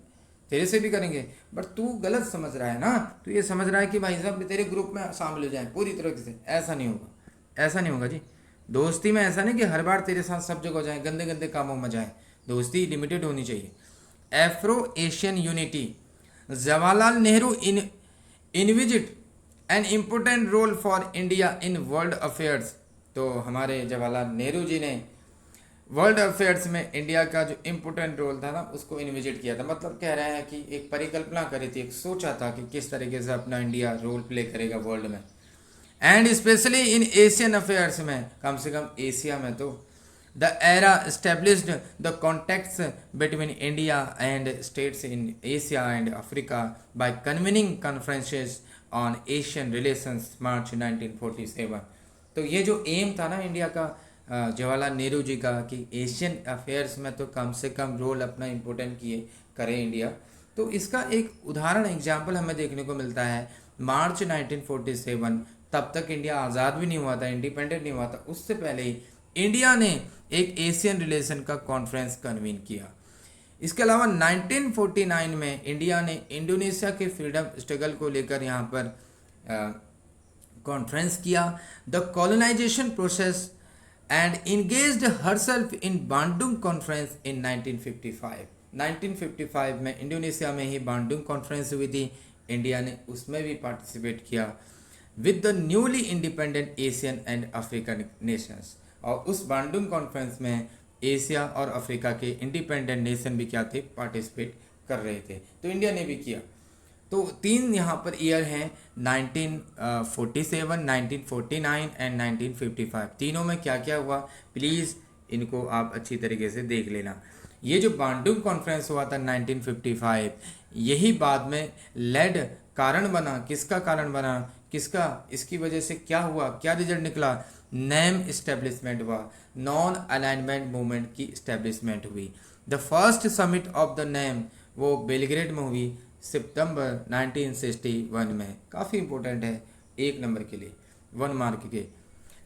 तेरे से भी करेंगे। बट तू गलत समझ रहा है ना, तू ये समझ रहा है कि भाई साहब तेरे ग्रुप में शामिल हो जाए पूरी तरह से। ऐसा नहीं होगा जी। दोस्ती में ऐसा नहीं कि हर बार तेरे साथ सब जगह जाए, गंदे गंदे कामों में जाए। दोस्ती लिमिटेड होनी चाहिए। Afro Asian unity, Jawaharlal Nehru envisaged an important role for India in world affairs. तो हमारे जवाहरलाल नेहरू जी ने वर्ल्ड अफेयर्स में इंडिया का जो इम्पोर्टेंट रोल था ना, उसको इन्विजिट किया था। मतलब कह रहे हैं कि एक परिकल्पना करी थी, एक सोचा था कि किस तरीके से अपना इंडिया रोल प्ले करेगा वर्ल्ड में, and specially in Asian affairs में, कम से कम एशिया में। तो the era established the contacts between India and states in Asia and Africa by convening conferences on Asian relations March 1947। तो ये जो एम था ना इंडिया का, जवाहरलाल नेहरू जी का, कि एशियन अफेयर्स में तो कम से कम रोल अपना इम्पोर्टेंट करे इंडिया। तो इसका एक उदाहरण एग्जाम्पल हमें देखने को मिलता है मार्च 1947। तब तक इंडिया आज़ाद भी नहीं हुआ था, इंडिपेंडेंट नहीं हुआ था। उससे पहले ही इंडिया ने एक एशियन रिलेशन का कॉन्फ्रेंस कन्वीन किया। इसके अलावा 1949 में इंडिया ने इंडोनेशिया के फ्रीडम स्ट्रगल को लेकर यहाँ पर कॉन्फ्रेंस किया। The colonisation process and engaged herself in Bandung Conference in 1955। 1955 में इंडोनेशिया में ही बांडुंग कॉन्फ्रेंस हुई थी, इंडिया ने उसमें भी पार्टिसिपेट किया with the newly independent Asian and African Nations. और उस बांडुंग कॉन्फ्रेंस में एशिया और अफ्रीका के इंडिपेंडेंट नेशन भी क्या थे, पार्टिसिपेट कर रहे थे। तो इंडिया ने भी किया। तो 3 यहाँ पर ईयर हैं, 1947, 1949 एंड 1955। तीनों में क्या क्या हुआ, प्लीज़ इनको आप अच्छी तरीके से देख लेना। ये जो बांडुंग कॉन्फ्रेंस हुआ था 1955, यही बाद में लेड कारण बना। किसका कारण बना, इसकी वजह से क्या हुआ, क्या रिजल्ट निकला, नेम इस्टेब्लिशमेंट हुआ, नॉन अलाइनमेंट मूवमेंट की इस्टेब्लिशमेंट हुई। The first summit of the name वो बेलग्रेड में हुई सितंबर 1961 में। काफ़ी इंपॉर्टेंट है 1 नंबर के लिए, 1 मार्क के।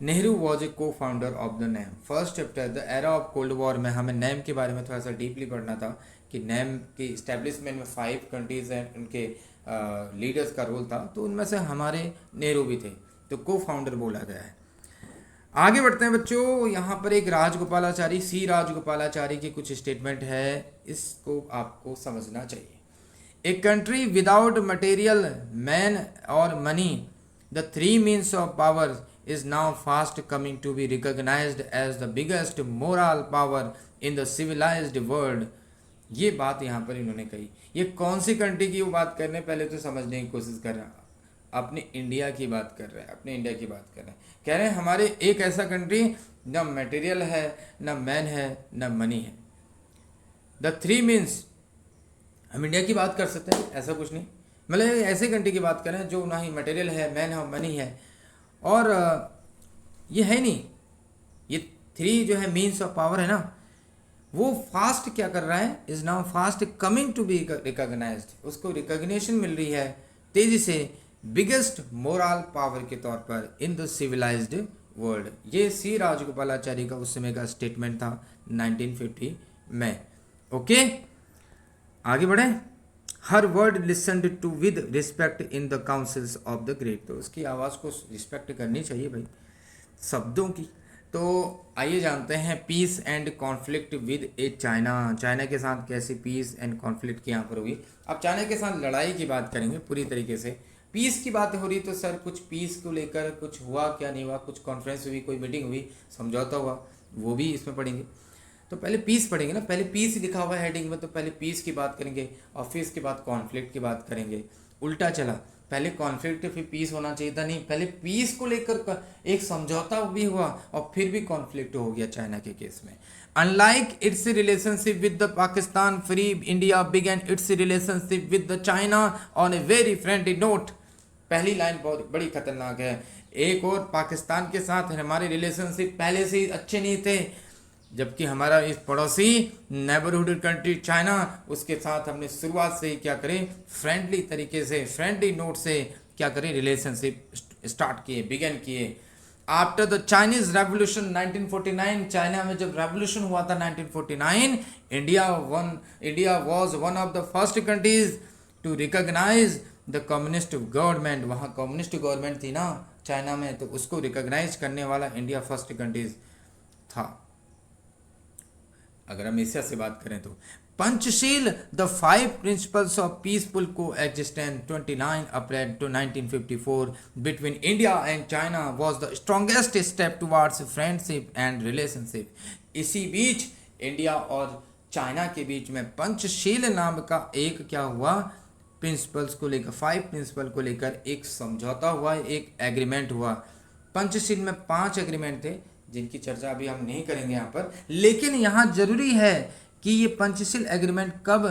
नेहरू वॉज ए को founder of the name. First chapter the era of cold war में हमें नेम के बारे में थोड़ा सा डीपली पढ़ना था कि नेम के इस्टेब्लिशमेंट में 5 कंट्रीज हैं, उनके लीडर्स का रोल था। तो उनमें से हमारे नेहरू भी थे, तो को फाउंडर बोला गया है। आगे बढ़ते हैं बच्चों। यहाँ पर एक राजगोपालाचारी, सी राजगोपालाचारी की कुछ स्टेटमेंट है, इसको आपको समझना चाहिए। A country without material, man और money, the three means of power, is now fast coming to be recognised as the biggest moral power in the civilised world. ये बात यहाँ पर इन्होंने कही। ये कौन सी कंट्री की वो बात कर रहे हैं, पहले तो समझने की कोशिश कर रहे हैं। अपने इंडिया की बात कर रहे हैं, अपने इंडिया की बात कर रहे हैं। कह रहे हैं हमारे एक ऐसा कंट्री न मटेरियल है, न मैन है, न मनी है। द थ्री मीन्स, हम इंडिया की बात कर सकते हैं, ऐसा कुछ नहीं, मतलब ऐसे कंट्री की बात करें जो ना ही मटेरियल है, मैन है, मनी है, और ये है नहीं। ये थ्री जो है मीन्स ऑफ पावर है ना, वो फास्ट क्या कर रहा है, is now fast coming to be recognised, उसको रिकॉग्निशन मिल रही है तेजी से बिगेस्ट मोरल पावर के तौर पर इन द सिविलाइज्ड वर्ल्ड। ये सी राजगोपालाचारी का उस समय का स्टेटमेंट था 1950 में। ओके, आगे बढ़े। हर word listened to with respect in the councils of the great, तो उसकी आवाज़ को रिस्पेक्ट करनी चाहिए भाई, शब्दों की। तो आइए जानते हैं peace and conflict with a China. China के साथ कैसे पीस एंड कॉन्फ्लिक्ट की यहाँ पर हुई। अब चाइना के साथ लड़ाई की बात करेंगे पूरी तरीके से। पीस की बात हो रही तो सर कुछ पीस को लेकर कुछ हुआ क्या नहीं हुआ, कुछ कॉन्फ्रेंस हुई, कोई मीटिंग हुई, समझौता हुआ, वो भी इसमें पढ़ेंगे। तो पहले पीस पढ़ेंगे ना, पहले पीस लिखा हुआ है हेडिंग में, तो पहले पीस की बात करेंगे और फिर इसके बाद कॉन्फ्लिक्ट की बात करेंगे। उल्टा चला, पहले कॉन्फ्लिक्ट फिर पीस होना चाहिए था, नहीं, पहले पीस को लेकर एक समझौता भी हुआ और फिर भी कॉन्फ्लिक्ट हो गया चाइना के केस में। Unlike its relationship with the Pakistan, free India began its relationship with the China on a very friendly note. पहली लाइन बहुत बड़ी खतरनाक है। एक और पाकिस्तान के साथ हमारे रिलेशनशिप पहले से ही अच्छे नहीं थे, जबकि हमारा इस पड़ोसी नेबरहुड कंट्री चाइना, उसके साथ हमने शुरुआत से ही क्या करें, फ्रेंडली तरीके से, फ्रेंडली नोट से क्या करें, रिलेशनशिप स्टार्ट किए, बिगन किए। After the Chinese revolution 1949, China में जब रेवोल्यूशन हुआ था 1949, India was one of the first countries to recognise the communist government. वहाँ कम्युनिस्ट गवर्नमेंट थी ना चाइना में, तो उसको रिकॉग्नाइज करने वाला इंडिया फर्स्ट कंट्रीज था। अगर हम एशिया से बात करें तो Panchsheel the 5 principles of peaceful coexistence 29 April to 1954 between India and China was the strongest step towards friendship and relationship. इसी बीच इंडिया और चाइना के बीच में पंचशील नाम का एक क्या हुआ, प्रिंसिपल्स को लेकर, 5 प्रिंसिपल को लेकर एक समझौता हुआ, एक एग्रीमेंट हुआ। पंचशील में 5 एग्रीमेंट थे जिनकी चर्चा अभी हम नहीं करेंगे यहाँ पर, लेकिन यहाँ जरूरी है कि ये पंचशील एग्रीमेंट कब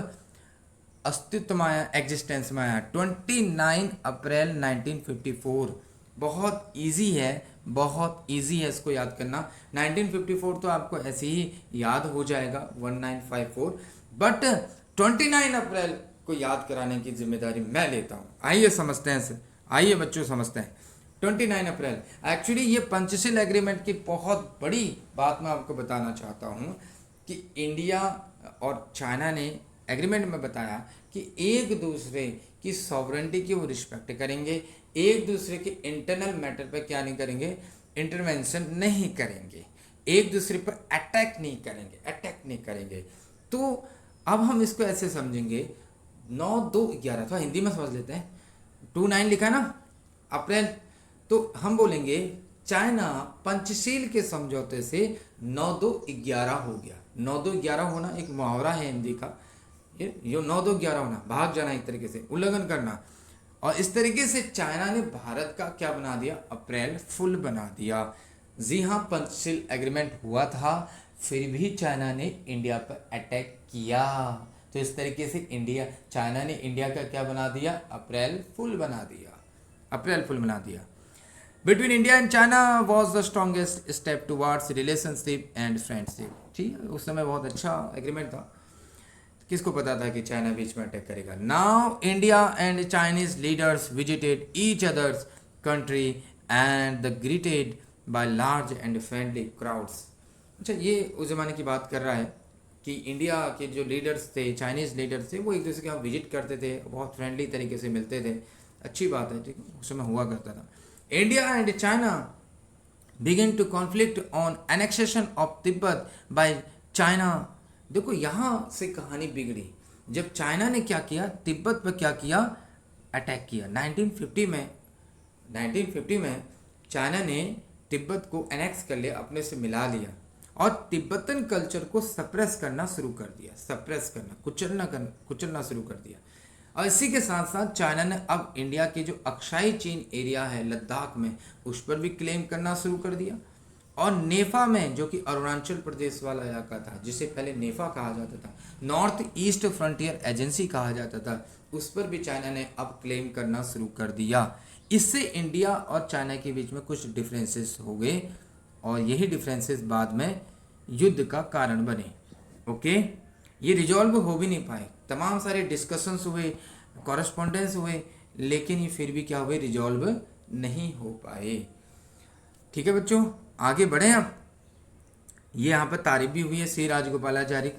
अस्तित्व में आया, एग्जिस्टेंस में आया, 29 अप्रैल 1954। बहुत इजी है, बहुत इजी है इसको याद करना। 1954 तो आपको ऐसे ही याद हो जाएगा 1954, बट 29 अप्रैल को याद कराने की जिम्मेदारी मैं लेता हूँ। आइए समझते हैं इसे, आइए बच्चों समझते हैं। 29 अप्रैल, एक्चुअली ये पंचशील एग्रीमेंट की बहुत बड़ी बात मैं आपको बताना चाहता हूँ कि इंडिया और चाइना ने एग्रीमेंट में बताया कि एक दूसरे की सॉवरेंटी की वो रिस्पेक्ट करेंगे, एक दूसरे के इंटरनल मैटर पर क्या नहीं करेंगे, इंटरवेंशन नहीं करेंगे, एक दूसरे पर अटैक नहीं करेंगे। तो अब हम इसको ऐसे समझेंगे, 9-2-11 था, हिंदी में समझ लेते हैं, 29 लिखा ना अप्रैल, तो हम बोलेंगे चाइना पंचशील के समझौते से 9-2-11 हो गया। 9-2-11 होना एक मुहावरा है हिंदी का, ये 9-2-11 होना, भाग जाना, एक तरीके से उल्लंघन करना। और इस तरीके से चाइना ने भारत का क्या बना दिया, अप्रैल फुल बना दिया। जी हाँ, पंचशील एग्रीमेंट हुआ था, फिर भी चाइना ने इंडिया पर अटैक किया। तो इस तरीके से चाइना ने इंडिया का क्या बना दिया, अप्रैल फुल बना दिया। Between India and China was the strongest step towards relationship and friendship. ठीक है, उस समय बहुत अच्छा एग्रीमेंट था। किसको पता था कि चाइना बीच में अटैक करेगा। Now India and Chinese leaders visited each others country and the greeted by large and friendly crowds. अच्छा, ये उस जमाने की बात कर रहा है कि इंडिया के जो लीडर्स थे, चाइनीज लीडर्स थे, वो एक दूसरे के यहाँ विजिट करते थे, बहुत फ्रेंडली तरीके से मिलते थे। अच्छी बात है, ठीक है, उस समय हुआ करता था। India and China begin to conflict on annexation of Tibet by China. देखो यहाँ से कहानी बिगड़ी जब चाइना ने क्या किया, तिब्बत पर क्या किया, अटैक किया। 1950 में चाइना ने तिब्बत को एनेक्स कर लिया, अपने से मिला लिया और तिब्बतन कल्चर को सप्रेस करना शुरू कर दिया, सप्रेस करना, कुचलना शुरू कर दिया। और इसी के साथ साथ चाइना ने अब इंडिया के जो अक्साई चीन एरिया है लद्दाख में, उस पर भी क्लेम करना शुरू कर दिया। और नेफा में, जो कि अरुणाचल प्रदेश वाला इलाका था, जिसे पहले नेफा कहा जाता था, नॉर्थ ईस्ट फ्रंटियर एजेंसी कहा जाता था, उस पर भी चाइना ने अब क्लेम करना शुरू कर दिया। इससे इंडिया और चाइना के बीच में कुछ डिफरेंसेस हो गए और यही डिफरेंसेस बाद में युद्ध का कारण बने। ओके, ये रिजॉल्व हो भी नहीं पाए, तमाम सारे डिस्कशंस हुए, कॉरेस्पॉन्डेंस हुए, लेकिन ये फिर भी क्या हुए, रिजॉल्व नहीं हो पाए। ठीक है बच्चों, आगे बढ़े अब। ये यहाँ पर तारीफ भी हुई है, सी राजगोपालाचारी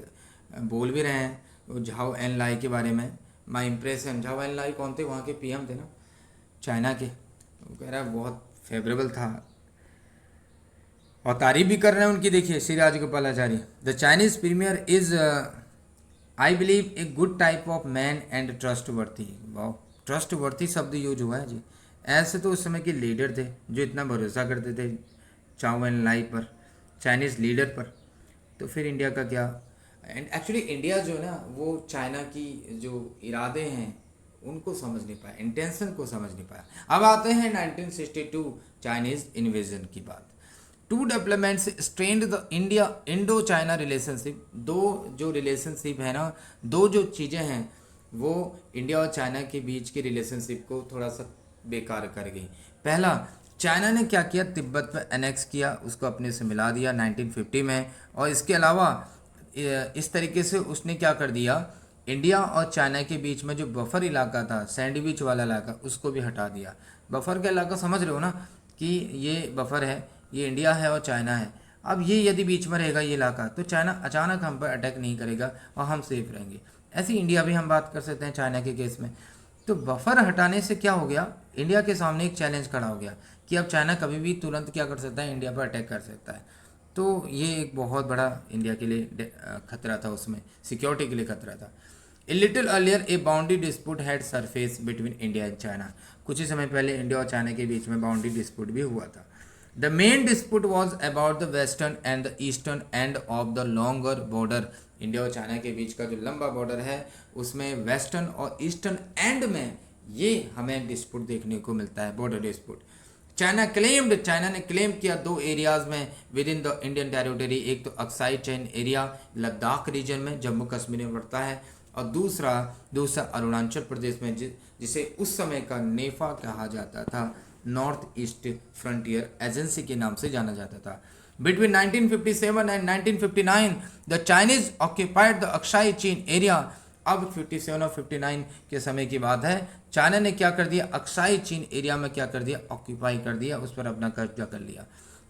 बोल भी रहे हैं झाओ एन लाई के बारे में। माई इम्प्रेशन, झाओ एन लाई कौन थे, वहाँ के पीएम थे ना चाइना के, वो कह रहा है बहुत फेवरेबल था और तारीफ भी कर रहे हैं उनकी। देखिए Shri Rajagopalachari, the Chinese premier is I believe a good type of man and trustworthy. वाह, ट्रस्ट वर्थी शब्द यूज हुआ है जी। ऐसे तो उस समय के लीडर थे जो इतना भरोसा करते थे चाओ एन लाई पर, चाइनीज लीडर पर, तो फिर इंडिया का क्या। एंड एक्चुअली इंडिया जो है ना, वो चाइना की जो इरादे हैं उनको समझ नहीं पाया, इंटेंशन को समझ नहीं पाया। अब आते हैं 1962 चाइनीज इन्वेजन की बात। Two developments strained the India Indo China relationship. दो जो रिलेशनशिप है ना, दो जो चीज़ें हैं वो इंडिया और चाइना के बीच के रिलेशनशिप को थोड़ा सा बेकार कर गई। पहला, चाइना ने क्या किया, तिब्बत पर एनेक्स किया, उसको अपने से मिला दिया 1950 में। और इसके अलावा इस तरीके से उसने क्या कर दिया, इंडिया और चाइना के बीच में जो बफर इलाका था, सैंडविच वाला इलाका, उसको भी हटा दिया। बफर का इलाका समझ रहे हो ना, कि ये बफर है, ये इंडिया है और चाइना है। अब ये यदि बीच में रहेगा ये इलाका, तो चाइना अचानक हम पर अटैक नहीं करेगा और हम सेफ रहेंगे। ऐसी इंडिया भी हम बात कर सकते हैं चाइना के केस में। तो बफर हटाने से क्या हो गया, इंडिया के सामने एक चैलेंज खड़ा हो गया कि अब चाइना कभी भी तुरंत क्या कर सकता है, इंडिया पर अटैक कर सकता है। तो ये एक बहुत बड़ा इंडिया के लिए खतरा था, उसमें सिक्योरिटी के लिए खतरा था। A little earlier A boundary dispute had surface between India and China. कुछ ही समय पहले इंडिया और चाइना के बीच में बाउंड्री डिस्प्यूट भी हुआ था। The main dispute was about the western and the eastern end of the longer border. India और चाइना के बीच का जो लंबा बॉर्डर है, उसमें वेस्टर्न और ईस्टर्न एंड में ये हमें डिस्प्यूट देखने को मिलता है, बॉर्डर डिस्प्यूट। चाइना ने क्लेम किया दो एरियाज में with in the Indian territory. एक तो अक्साई चैन एरिया लद्दाख रीजन में, जम्मू कश्मीर में पड़ता है, और दूसरा अरुणाचल प्रदेश में, जिसे उस समय का नेफा कहा जाता था, नॉर्थ ईस्ट फ्रंटियर एजेंसी के नाम से जाना जाता था। Between 1957 and 1959 the Chinese occupied the Aksai चीन एरिया। अब 57 और 59 के समय की बात है, चाइना ने क्या कर दिया, अक्साई चीन एरिया में क्या कर दिया, ऑक्यूपाई कर दिया, उस पर अपना कब्जा कर लिया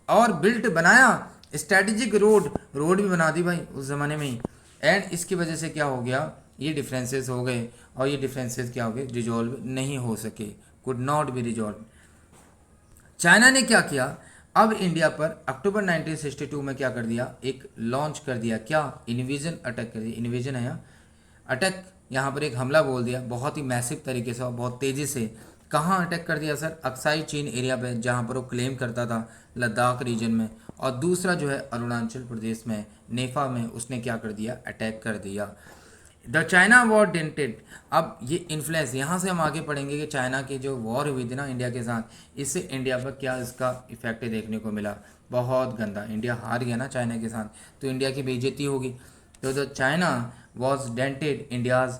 और बिल्ट बनाया स्ट्रेटेजिक रोड भी बना दी भाई उस ज़माने में ही। एंड इसकी वजह से क्या हो गया, ये डिफरेंसेस हो गए और ये डिफरेंसेस क्या हो गए, रिजॉल्व नहीं हो सके, could not be resolve. China ने क्या किया, अब इंडिया पर अक्टूबर 1962 में क्या कर दिया, एक लॉन्च कर दिया, क्या, इन्वेजन अटैक कर दिया। इन्वेजन है यहाँ, अटैक, यहाँ पर एक हमला बोल दिया, बहुत ही मैसिव तरीके से और बहुत तेज़ी से। कहाँ अटैक कर दिया सर, अक्साई चीन एरिया पे, जहाँ पर वो क्लेम करता था लद्दाख रीजन में। और दूसरा जो है अरुणाचल प्रदेश में नेफा में, उसने क्या कर दिया, अटैक कर दिया। The China war dented. अब ये इन्फ्लुएंस, यहाँ से हम आगे पढ़ेंगे कि चाइना की जो वॉर हुई थी ना इंडिया के साथ, इससे इंडिया पर क्या इसका इफेक्ट देखने को मिला, बहुत गंदा। इंडिया हार गया ना चाइना के साथ, तो इंडिया की बेइज्जती होगी। तो the China was dented India's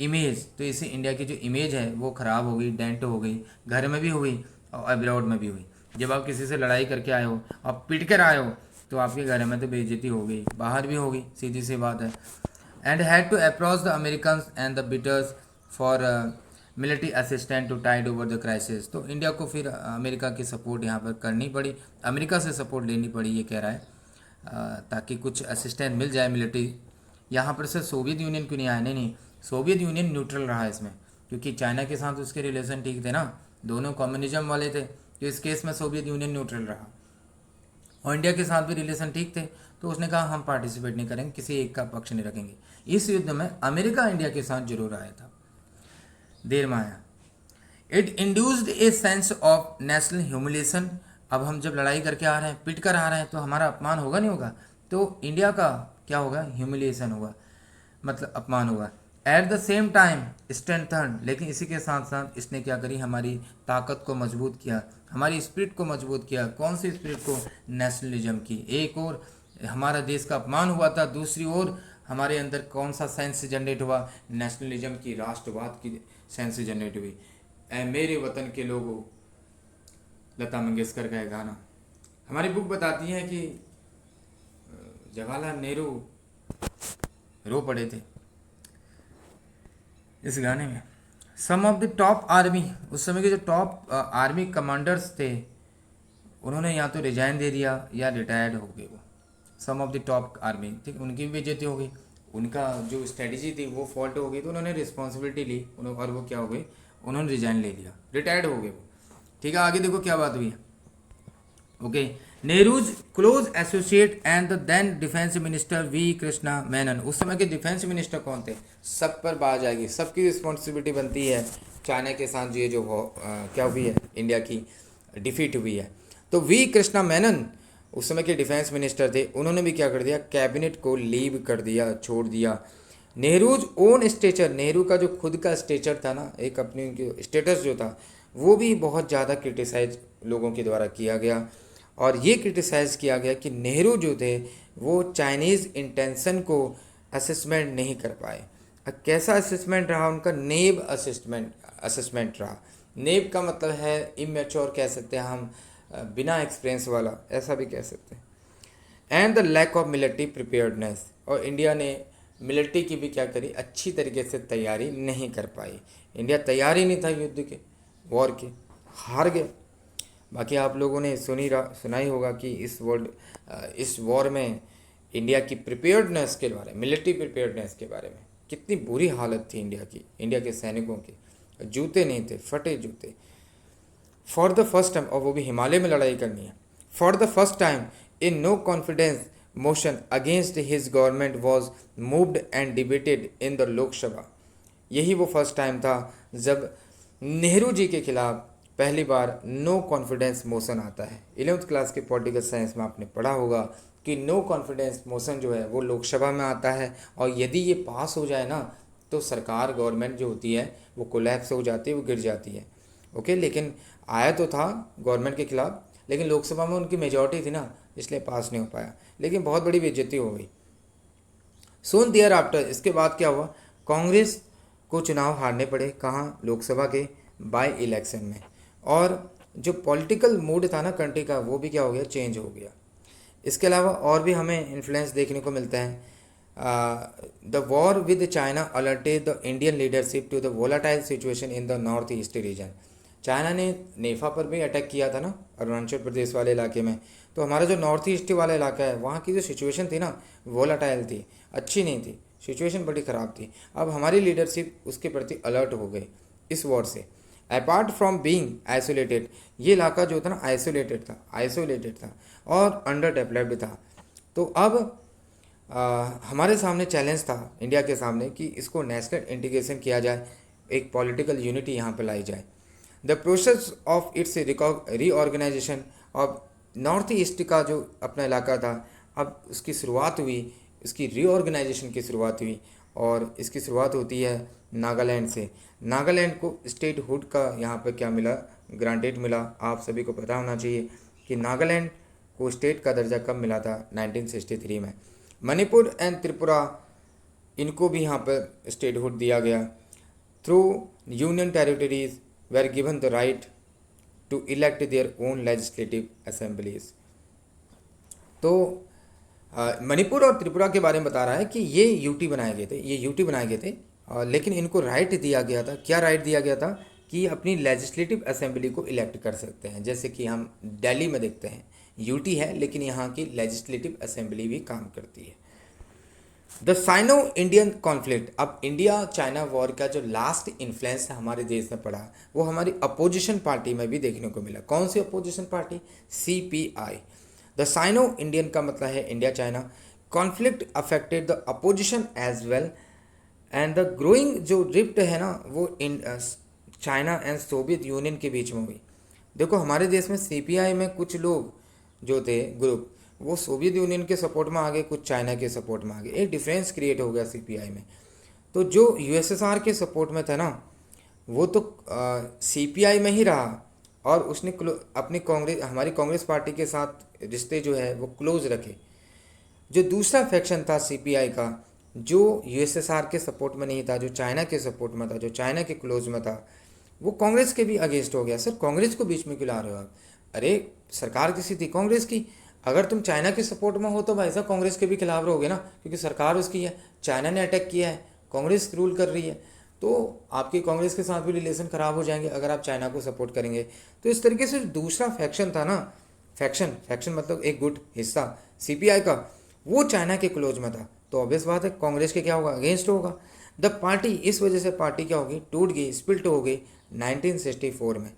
image, तो इससे इंडिया की जो इमेज है वो ख़राब हो गई, डेंट हो गई, घर में भी हुई और अब्रॉड में भी हुई। जब आप किसी से लड़ाई करके आए हो और पीट कर आए हो, तो आपके घर में तो बेइज्जती हो गई, बाहर भी होगी, सीधी सी बात है। And had to approach the American and the British for military assistant to tide over the crisis. तो इंडिया को फिर अमेरिका की सपोर्ट यहाँ पर करनी पड़ी, अमेरिका से सपोर्ट लेनी पड़ी, ये कह रहा है, ताकि कुछ असिस्टेंट मिल जाए मिलिट्री। यहाँ पर से सोवियत यूनियन क्यों नहीं आया, नहीं, सोवियत यूनियन न्यूट्रल रहा इसमें, क्योंकि चाइना के साथ उसके रिलेशन ठीक थे ना, दोनों कम्युनिज्म वाले थे, तो इस केस में सोवियत यूनियन न्यूट्रल रहा। और इंडिया के साथ भी रिलेशन ठीक थे, तो उसने कहा हम पार्टिसिपेट नहीं करेंगे, किसी एक का पक्ष नहीं रखेंगे। इस युद्ध में अमेरिका इंडिया के साथ जरूर आया था, देर में आया। It induced a sense of national humiliation. अब हम जब लड़ाई करके आ रहे हैं, पिट कर आ रहे हैं, तो हमारा अपमान होगा नहीं होगा, तो इंडिया का क्या होगा, ह्यूमिलेशन होगा, मतलब अपमान होगा। At the same time strengthen, लेकिन इसी के साथ साथ इसने क्या करी, हमारी ताकत को मजबूत किया, हमारी स्पिरिट को मजबूत किया। कौन सी स्पिरिट को, नेशनलिज्म की। एक और हमारा देश का अपमान हुआ था, दूसरी ओर हमारे अंदर कौन सा सेंस जनरेट हुआ, नेशनलिज्म की, राष्ट्रवाद की सेंस जनरेट हुई। ऐ मेरे वतन के लोगों, लता मंगेशकर का गाना। हमारी बुक बताती है कि जवाहरलाल नेहरू रो पड़े थे इस गाने में। सम ऑफ द टॉप आर्मी, उस समय के जो टॉप आर्मी कमांडर्स थे, उन्होंने या तो रिजाइन दे दिया या रिटायर्ड हो गए। वो सम ऑफ द टॉप आर्मी, ठीक, उनकी भी बेइज्जती हो गई, उनका जो स्ट्रेटजी थी वो फॉल्ट हो गई, तो उन्होंने रिस्पॉन्सिबिलिटी ली और वो क्या हो गई, उन्होंने रिजाइन ले लिया, रिटायर्ड हो गए वो। ठीक है, आगे देखो क्या बात हुई है। Okay, Nehru's close associate and the then defence minister V Krishna Menon. उस समय के डिफेंस मिनिस्टर कौन थे, सब पर बात आएगी, सबकी रिस्पॉन्सिबिलिटी बनती है चाइना के साथ ये जो क्या हुई है, इंडिया की डिफीट हुई है। तो वी कृष्णा मेनन उस समय के डिफेंस मिनिस्टर थे, उन्होंने भी क्या कर दिया, कैबिनेट को लीव कर दिया, छोड़ दिया। नेहरूज ओन स्टेचर, नेहरू का जो खुद का स्टेचर था ना, एक अपनी स्टेटस जो था, वो भी बहुत ज़्यादा क्रिटिसाइज लोगों के द्वारा किया गया। और ये क्रिटिसाइज़ किया गया कि नेहरू जो थे वो चाइनीज़ इंटेंशन को असेसमेंट नहीं कर पाए। अब कैसा असेसमेंट रहा उनका, नेब असेसमेंट रहा। नेब का मतलब है इमेच्योर कह सकते हैं हम, बिना एक्सपीरियंस वाला, ऐसा भी कह सकते हैं। And the lack of military preparedness, और इंडिया ने मिलिट्री की भी क्या करी, अच्छी तरीके से तैयारी नहीं कर पाई। इंडिया तैयार ही नहीं था युद्ध के, वॉर के, हार गया। बाकी आप लोगों ने सुना ही होगा कि इस वॉर में इंडिया की प्रिपेयर्डनेस के बारे में, मिलिट्री प्रिपेयर्डनेस के बारे में कितनी बुरी हालत थी इंडिया की, इंडिया के सैनिकों की। जूते नहीं थे, फटे जूते। फॉर द फर्स्ट टाइम, और वो भी हिमालय में लड़ाई करनी है, for the first time in no confidence motion against his government was moved and debated in the Lok Sabha. यही वो फर्स्ट टाइम था जब नेहरू जी के खिलाफ पहली बार नो कॉन्फिडेंस मोशन आता है। 11th क्लास के पॉलिटिकल साइंस में आपने पढ़ा होगा कि नो कॉन्फिडेंस मोशन जो है वो लोकसभा में आता है, और यदि ये पास हो जाए ना, तो सरकार, गवर्नमेंट जो होती है वो कोलैप्स हो जाती है, वो गिर जाती है। ओके, लेकिन आया तो था गवर्नमेंट के खिलाफ, लेकिन लोकसभा में उनकी मेजॉरिटी थी ना, इसलिए पास नहीं हो पाया, लेकिन बहुत बड़ी बेइज्जती हो गई। सोन देयर आफ्टर, इसके बाद क्या हुआ, कांग्रेस को चुनाव हारने पड़े, कहाँ, लोकसभा के बाय इलेक्शन में। और जो पॉलिटिकल मूड था ना कंट्री का, वो भी क्या हो गया, चेंज हो गया। इसके अलावा और भी हमें इन्फ्लुएंस देखने को मिलता है। The war with China alerted the Indian leadership to the volatile situation in the north east region. China ने नेफा पर भी अटैक किया था ना, अरुणाचल प्रदेश वाले इलाके में। तो हमारा जो नॉर्थ ईस्ट वाला इलाका है, वहाँ की जो सिचुएशन थी ना, वोलाटाइल थी, अच्छी नहीं थी, सिचुएशन बड़ी ख़राब थी। अब हमारी लीडरशिप उसके प्रति अलर्ट हो गई इस वॉर से। अपार्ट फ्रॉम बीइंग आइसोलेटेड, ये इलाका जो था ना आइसोलेटेड था और अंडर डेवलप्ड था। तो अब हमारे सामने चैलेंज था इंडिया के सामने कि इसको नेशनल इंटीग्रेशन किया जाए, एक पॉलिटिकल यूनिटी यहाँ पे लाई जाए। The process of its reorganisation of north east का जो अपना इलाका था, अब उसकी शुरुआत हुई, इसकी रीऑर्गेनाइजेशन की शुरुआत हुई, और इसकी शुरुआत होती है नागालैंड से। नागालैंड को स्टेटहुड का यहाँ पर क्या मिला, ग्रांटेड मिला। आप सभी को पता होना चाहिए कि नागालैंड को स्टेट का दर्जा कब मिला था, 1963 में। मणिपुर एंड त्रिपुरा, इनको भी यहाँ पर स्टेटहुड दिया गया। Through union territories were given the right to elect their own legislative assemblies. तो मणिपुर और त्रिपुरा के बारे में बता रहा है कि ये यूटी बनाए गए थे, लेकिन इनको राइट दिया गया था। क्या राइट दिया गया था कि अपनी लेजिस्लेटिव असेंबली को इलेक्ट कर सकते हैं। जैसे कि हम दिल्ली में देखते हैं यूटी है, लेकिन यहाँ की लेजिस्लेटिव असेंबली भी काम करती है। द साइनो इंडियन कॉन्फ्लिक्ट, अब इंडिया चाइना वॉर का जो लास्ट इन्फ्लुएंस हमारे देश में पड़ा, वो हमारी अपोजिशन पार्टी में भी देखने को मिला। कौन सी opposition party, CPI। The Sino Indian का मतलब है India China. Conflict affected the opposition as well and the growing जो रिफ्ट है ना वो in China and Soviet Union के बीच में हुई। देखो हमारे देश में सीपीआई में कुछ लोग जो थे ग्रुप वो सोवियत यूनियन के सपोर्ट में आ गए, कुछ चाइना के सपोर्ट में आ गए, एक डिफरेंस क्रिएट हो गया सीपीआई में। तो जो यूएसएसआर के सपोर्ट में था ना वो तो सीपीआई में ही रहा और उसने अपनी कांग्रेस हमारी कांग्रेस पार्टी के साथ रिश्ते जो है वो क्लोज रखे। जो दूसरा फैक्शन था सीपीआई का जो यूएसएसआर के सपोर्ट में नहीं था, जो चाइना के सपोर्ट में था, जो चाइना के क्लोज में था, वो कांग्रेस के भी अगेंस्ट हो गया। सर कांग्रेस को बीच में क्यों ला रहे हो आप? अरे सरकार किसी थी कांग्रेस की, अगर तुम चाइना के सपोर्ट में हो तो भाई साहब कांग्रेस के भी खिलाफ रहोगे ना, क्योंकि सरकार उसकी है, चाइना ने अटैक किया है, कांग्रेस रूल कर रही है, तो आपकी कांग्रेस के साथ भी रिलेशन खराब हो जाएंगे अगर आप चाइना को सपोर्ट करेंगे। तो इस तरीके से दूसरा फैक्शन था ना, फैक्शन मतलब एक गुट हिस्सा सीपीआई का, वो चाइना के क्लोज में था, तो ऑब्वियस बात है कांग्रेस के क्या होगा, अगेंस्ट होगा। द पार्टी, इस वजह से पार्टी क्या होगी, टूट गई, स्प्लिट हो गई 1964 में।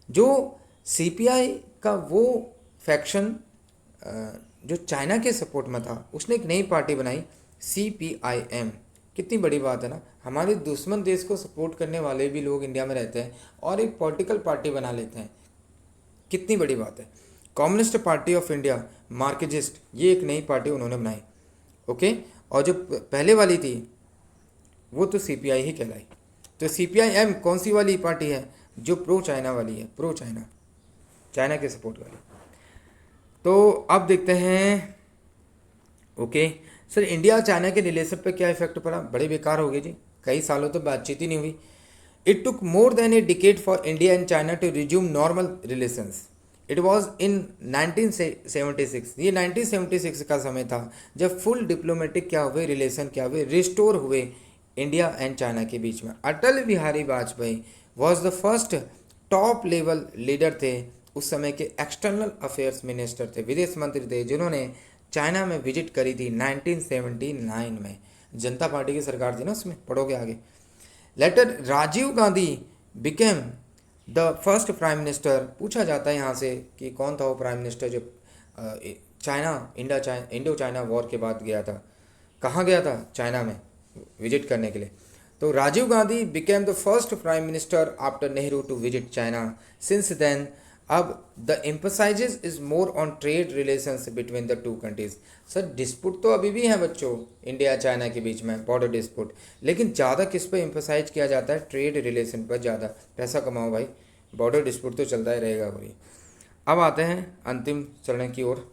जो सीपीआई का वो फैक्शन जो चाइना के सपोर्ट में था उसने एक नई पार्टी बनाई सीपीआईएम। कितनी बड़ी बात है ना, हमारे दुश्मन देश को सपोर्ट करने वाले भी लोग इंडिया में रहते हैं और एक पॉलिटिकल पार्टी बना लेते हैं, कितनी बड़ी बात है। Communist party of India, Marxist, ये एक नई पार्टी उन्होंने बनाई, ओके। और जो पहले वाली थी वो तो सीपीआई ही कहलाई। तो सीपीआईएम कौन सी वाली पार्टी है, जो प्रो चाइना वाली है, प्रो चाइना, चाइना के सपोर्ट वाली। तो अब देखते हैं, ओके सर, इंडिया चाइना के रिलेशन पे क्या इफेक्ट पड़ा, बड़े बेकार हो गए जी, कई सालों तो बातचीत ही नहीं हुई। It took more than a decade for India and China to resume normal relations. It was in 1976, ये 1976 का समय था जब फुल डिप्लोमेटिक क्या हुए, रिलेशन क्या हुए, रिस्टोर हुए इंडिया एंड चाइना के बीच में। Atal Bihari Vajpayee was the first top level leader थे उस समय के, एक्सटर्नल अफेयर्स मिनिस्टर थे, विदेश मंत्री थे, जिन्होंने चाइना में विजिट करी थी 1979 में। जनता पार्टी की सरकार थी ना उसमें, पढ़ोगे आगे। Later Rajiv Gandhi became the first prime minister. पूछा जाता है यहाँ से कि कौन था वो प्राइम मिनिस्टर जो इंडो चाइना वॉर के बाद गया था, कहाँ गया था, चाइना में विजिट करने के लिए। तो Rajiv Gandhi became the first prime minister after Nehru to visit China. Since then अब the emphasises is more on trade relations between the two countries. सर डिस्प्यूट तो अभी भी है बच्चों इंडिया चाइना के बीच में, बॉर्डर डिस्प्यूट, लेकिन ज़्यादा किस पे एम्फसाइज किया जाता है, ट्रेड रिलेशन पर ज़्यादा। पैसा कमाओ भाई, बॉर्डर डिस्प्यूट तो चलता ही रहेगा भाई। अब आते हैं अंतिम चरण की ओर,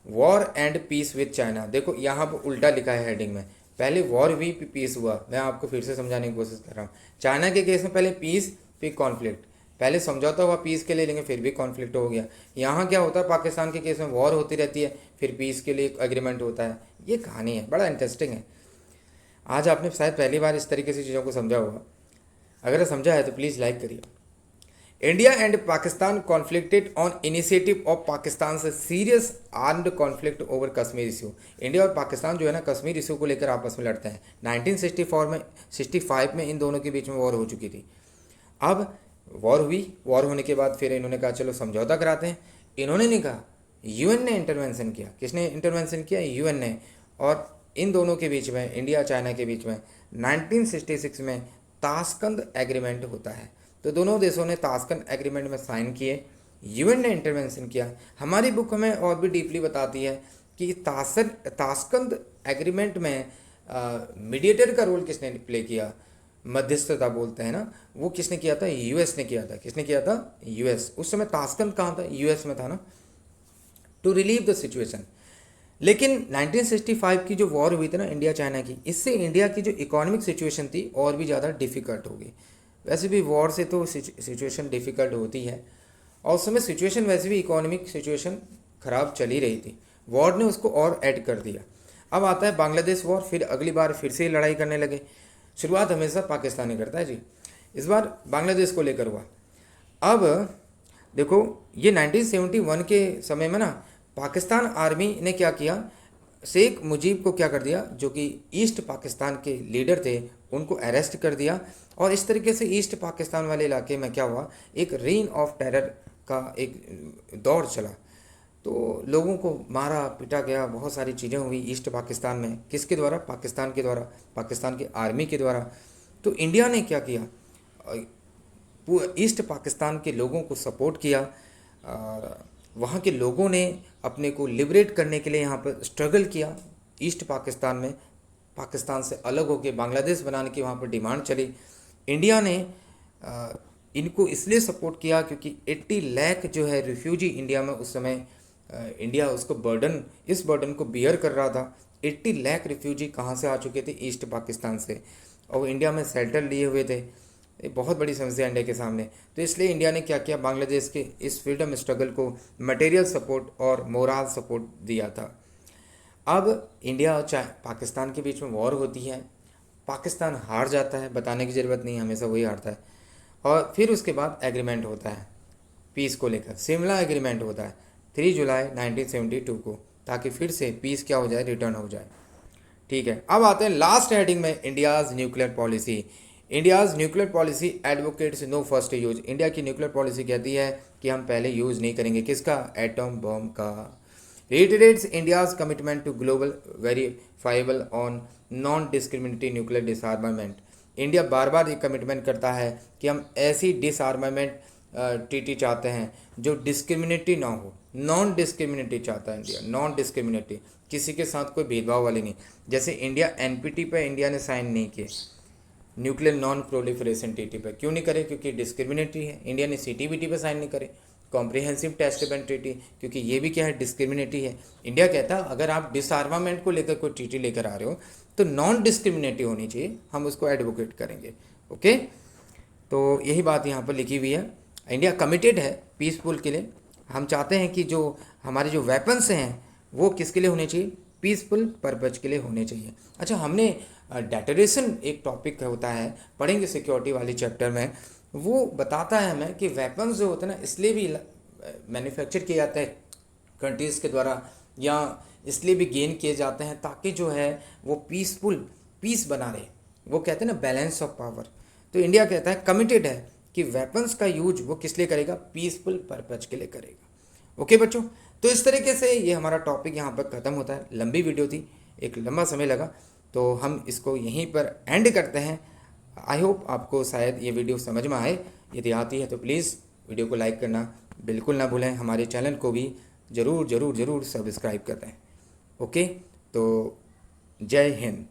war and peace with China. देखो यहाँ पर उल्टा लिखा है हेडिंग में, पहले वॉर हुई फिर पीस हुआ। मैं आपको फिर से समझाने की कोशिश कर रहा हूँ। चाइना के केस में पहले पीस फिर कॉन्फ्लिक्ट, पहले समझौता हुआ पीस के लिए, लेकिन फिर भी कॉन्फ्लिक्ट हो गया। यहाँ क्या होता है, पाकिस्तान के केस में वॉर होती रहती है, फिर पीस के लिए एग्रीमेंट होता है। ये कहानी है, बड़ा इंटरेस्टिंग है। आज आपने शायद पहली बार इस तरीके से चीज़ों को समझा होगा, अगर समझा है तो प्लीज़ लाइक करिए। India and Pakistan conflicted on initiative of Pakistan से serious armed conflict over Kashmir issue. India और पाकिस्तान जो है ना कश्मीर इशू को लेकर आपस में लड़ते हैं। 1965 में इन दोनों के बीच में वॉर हो चुकी थी। अब वॉर हुई, वॉर होने के बाद फिर इन्होंने कहा चलो समझौता कराते हैं। इन्होंने नहीं कहा, यूएन ने इंटरवेंशन किया। किसने इंटरवेंशन किया, यूएन ने। और इन दोनों के बीच में, इंडिया चाइना के बीच में 1966 में ताशकंद एग्रीमेंट होता है। तो दोनों देशों ने ताशकंद एग्रीमेंट में साइन किए, यूएन ने इंटरवेंशन किया। हमारी बुक हमें और भी डीपली बताती है कि ताशकंद एग्रीमेंट में मीडिएटर का रोल किसने प्ले किया, मध्यस्थता बोलते हैं ना, वो किसने किया था, यूएस ने किया था। किसने किया था, यूएस। उस समय ताशकंद कहाँ था, यूएस में था ना, टू रिलीव द सिचुएशन। लेकिन 1965 की जो वॉर हुई थी ना इंडिया चाइना की, इससे इंडिया की जो इकोनॉमिक सिचुएशन थी और भी ज़्यादा डिफ़िकल्ट हो गई। वैसे भी वॉर से तो सिचुएशन डिफ़िकल्ट होती है, और उस समय सिचुएशन वैसे भी इकोनॉमिक सिचुएशन ख़राब चली रही थी, वॉर ने उसको और ऐड कर दिया। अब आता है बांग्लादेश वॉर, फिर अगली बार फिर से लड़ाई करने लगे। शुरुआत हमेशा पाकिस्तान ही करता है जी, इस बार बांग्लादेश को लेकर हुआ। अब देखो ये 1971 के समय में ना पाकिस्तान आर्मी ने क्या किया, शेख मुजीब को क्या कर दिया, जो कि ईस्ट पाकिस्तान के लीडर थे, उनको अरेस्ट कर दिया। और इस तरीके से ईस्ट पाकिस्तान वाले इलाके में क्या हुआ, एक रेन ऑफ टेरर का एक दौर चला। तो लोगों को मारा पीटा गया, बहुत सारी चीज़ें हुई ईस्ट पाकिस्तान में। किसके द्वारा? पाकिस्तान के द्वारा, पाकिस्तान की आर्मी के द्वारा। तो इंडिया ने क्या किया? ईस्ट पाकिस्तान के लोगों को सपोर्ट किया। वहाँ के लोगों ने अपने को लिबरेट करने के लिए यहाँ पर स्ट्रगल किया। ईस्ट पाकिस्तान में पाकिस्तान से अलग होकर बांग्लादेश बनाने की वहाँ पर डिमांड चली। इंडिया ने इनको इसलिए सपोर्ट किया क्योंकि 80 लाख जो है रिफ्यूजी इंडिया में उस समय इंडिया उसको इस बर्डन को बियर कर रहा था। 80 लाख रिफ्यूजी कहाँ से आ चुके थे? ईस्ट पाकिस्तान से, और वो इंडिया में शेल्टर लिए हुए थे। ये बहुत बड़ी समस्या इंडिया के सामने। तो इसलिए इंडिया ने क्या किया? बांग्लादेश के इस फ्रीडम स्ट्रगल को मटेरियल सपोर्ट और मोरल सपोर्ट दिया था। अब इंडिया और पाकिस्तान के बीच में वॉर होती है, पाकिस्तान हार जाता है, बताने की ज़रूरत नहीं, हमेशा वही हारता है। और फिर उसके बाद एग्रीमेंट होता है पीस को लेकर, शिमला एग्रीमेंट होता है 3 जुलाई 1972 को, ताकि फिर से पीस क्या हो जाए? रिटर्न हो जाए। ठीक है, अब आते हैं लास्ट हेडिंग में, India's nuclear policy. India's nuclear policy advocates no first use. India की न्यूक्लियर पॉलिसी कहती है कि हम पहले यूज़ नहीं करेंगे। किसका? एटम बम का। reiterates India's commitment to global verifiable on non discriminatory nuclear disarmament. India बार बार ये कमिटमेंट करता है कि हम ऐसी डिसआर्मामेंट ट्रीटी चाहते हैं जो डिस्क्रिमिनेटरी ना हो। नॉन डिस्क्रिमिनेटरी चाहता है इंडिया, नॉन डिस्क्रिमिनेटरी, किसी के साथ कोई भेदभाव वाली नहीं। जैसे इंडिया एनपीटी पे इंडिया ने साइन नहीं किए, न्यूक्लियर नॉन प्रोलिफरेशन ट्रीटी पे। क्यों नहीं करे? क्योंकि डिस्क्रिमिनेटरी है। इंडिया ने सीटीबीटी पे साइन नहीं करे। कॉम्प्रिहेंसिव टेस्ट बैन ट्रीटी, क्योंकि ये भी क्या है? डिस्क्रिमिनेटरी है। इंडिया कहता है अगर आप डिसआर्मामेंट को लेकर कोई ट्रीटी लेकर आ रहे हो तो नॉन डिस्क्रिमिनेटरी होनी चाहिए, हम उसको एडवोकेट करेंगे। ओके, तो यही बात यहाँ पर लिखी हुई है। इंडिया कमिटेड है पीसफुल के लिए। हम चाहते हैं कि जो हमारे जो वेपन्स हैं वो किसके लिए होने चाहिए? पीसफुल पर्पज के लिए होने चाहिए। अच्छा, हमने डेटरेशन एक टॉपिक होता है, पढ़ेंगे सिक्योरिटी वाली चैप्टर में, वो बताता है हमें कि वेपन्स जो होते हैं ना इसलिए भी मैन्युफैक्चर किए जाते हैं कंट्रीज़ के द्वारा, या इसलिए भी गेन किए जाते हैं ताकि जो है वो पीस बना रहे। वो कहते हैं ना बैलेंस ऑफ पावर। तो इंडिया कहता है, कमिटेड है कि वेपन्स का यूज वो किस लिए करेगा? पीसफुल पर्पज के लिए करेगा। ओके बच्चों, तो इस तरीके से ये हमारा टॉपिक यहाँ पर ख़त्म होता है। लंबी वीडियो थी, एक लंबा समय लगा, तो हम इसको यहीं पर एंड करते हैं। आई होप आपको शायद ये वीडियो समझ में आए। यदि आती है तो प्लीज़ वीडियो को लाइक करना बिल्कुल ना भूलें। हमारे चैनल को भी ज़रूर ज़रूर ज़रूर सब्सक्राइब कर दें। ओके, तो जय हिंद।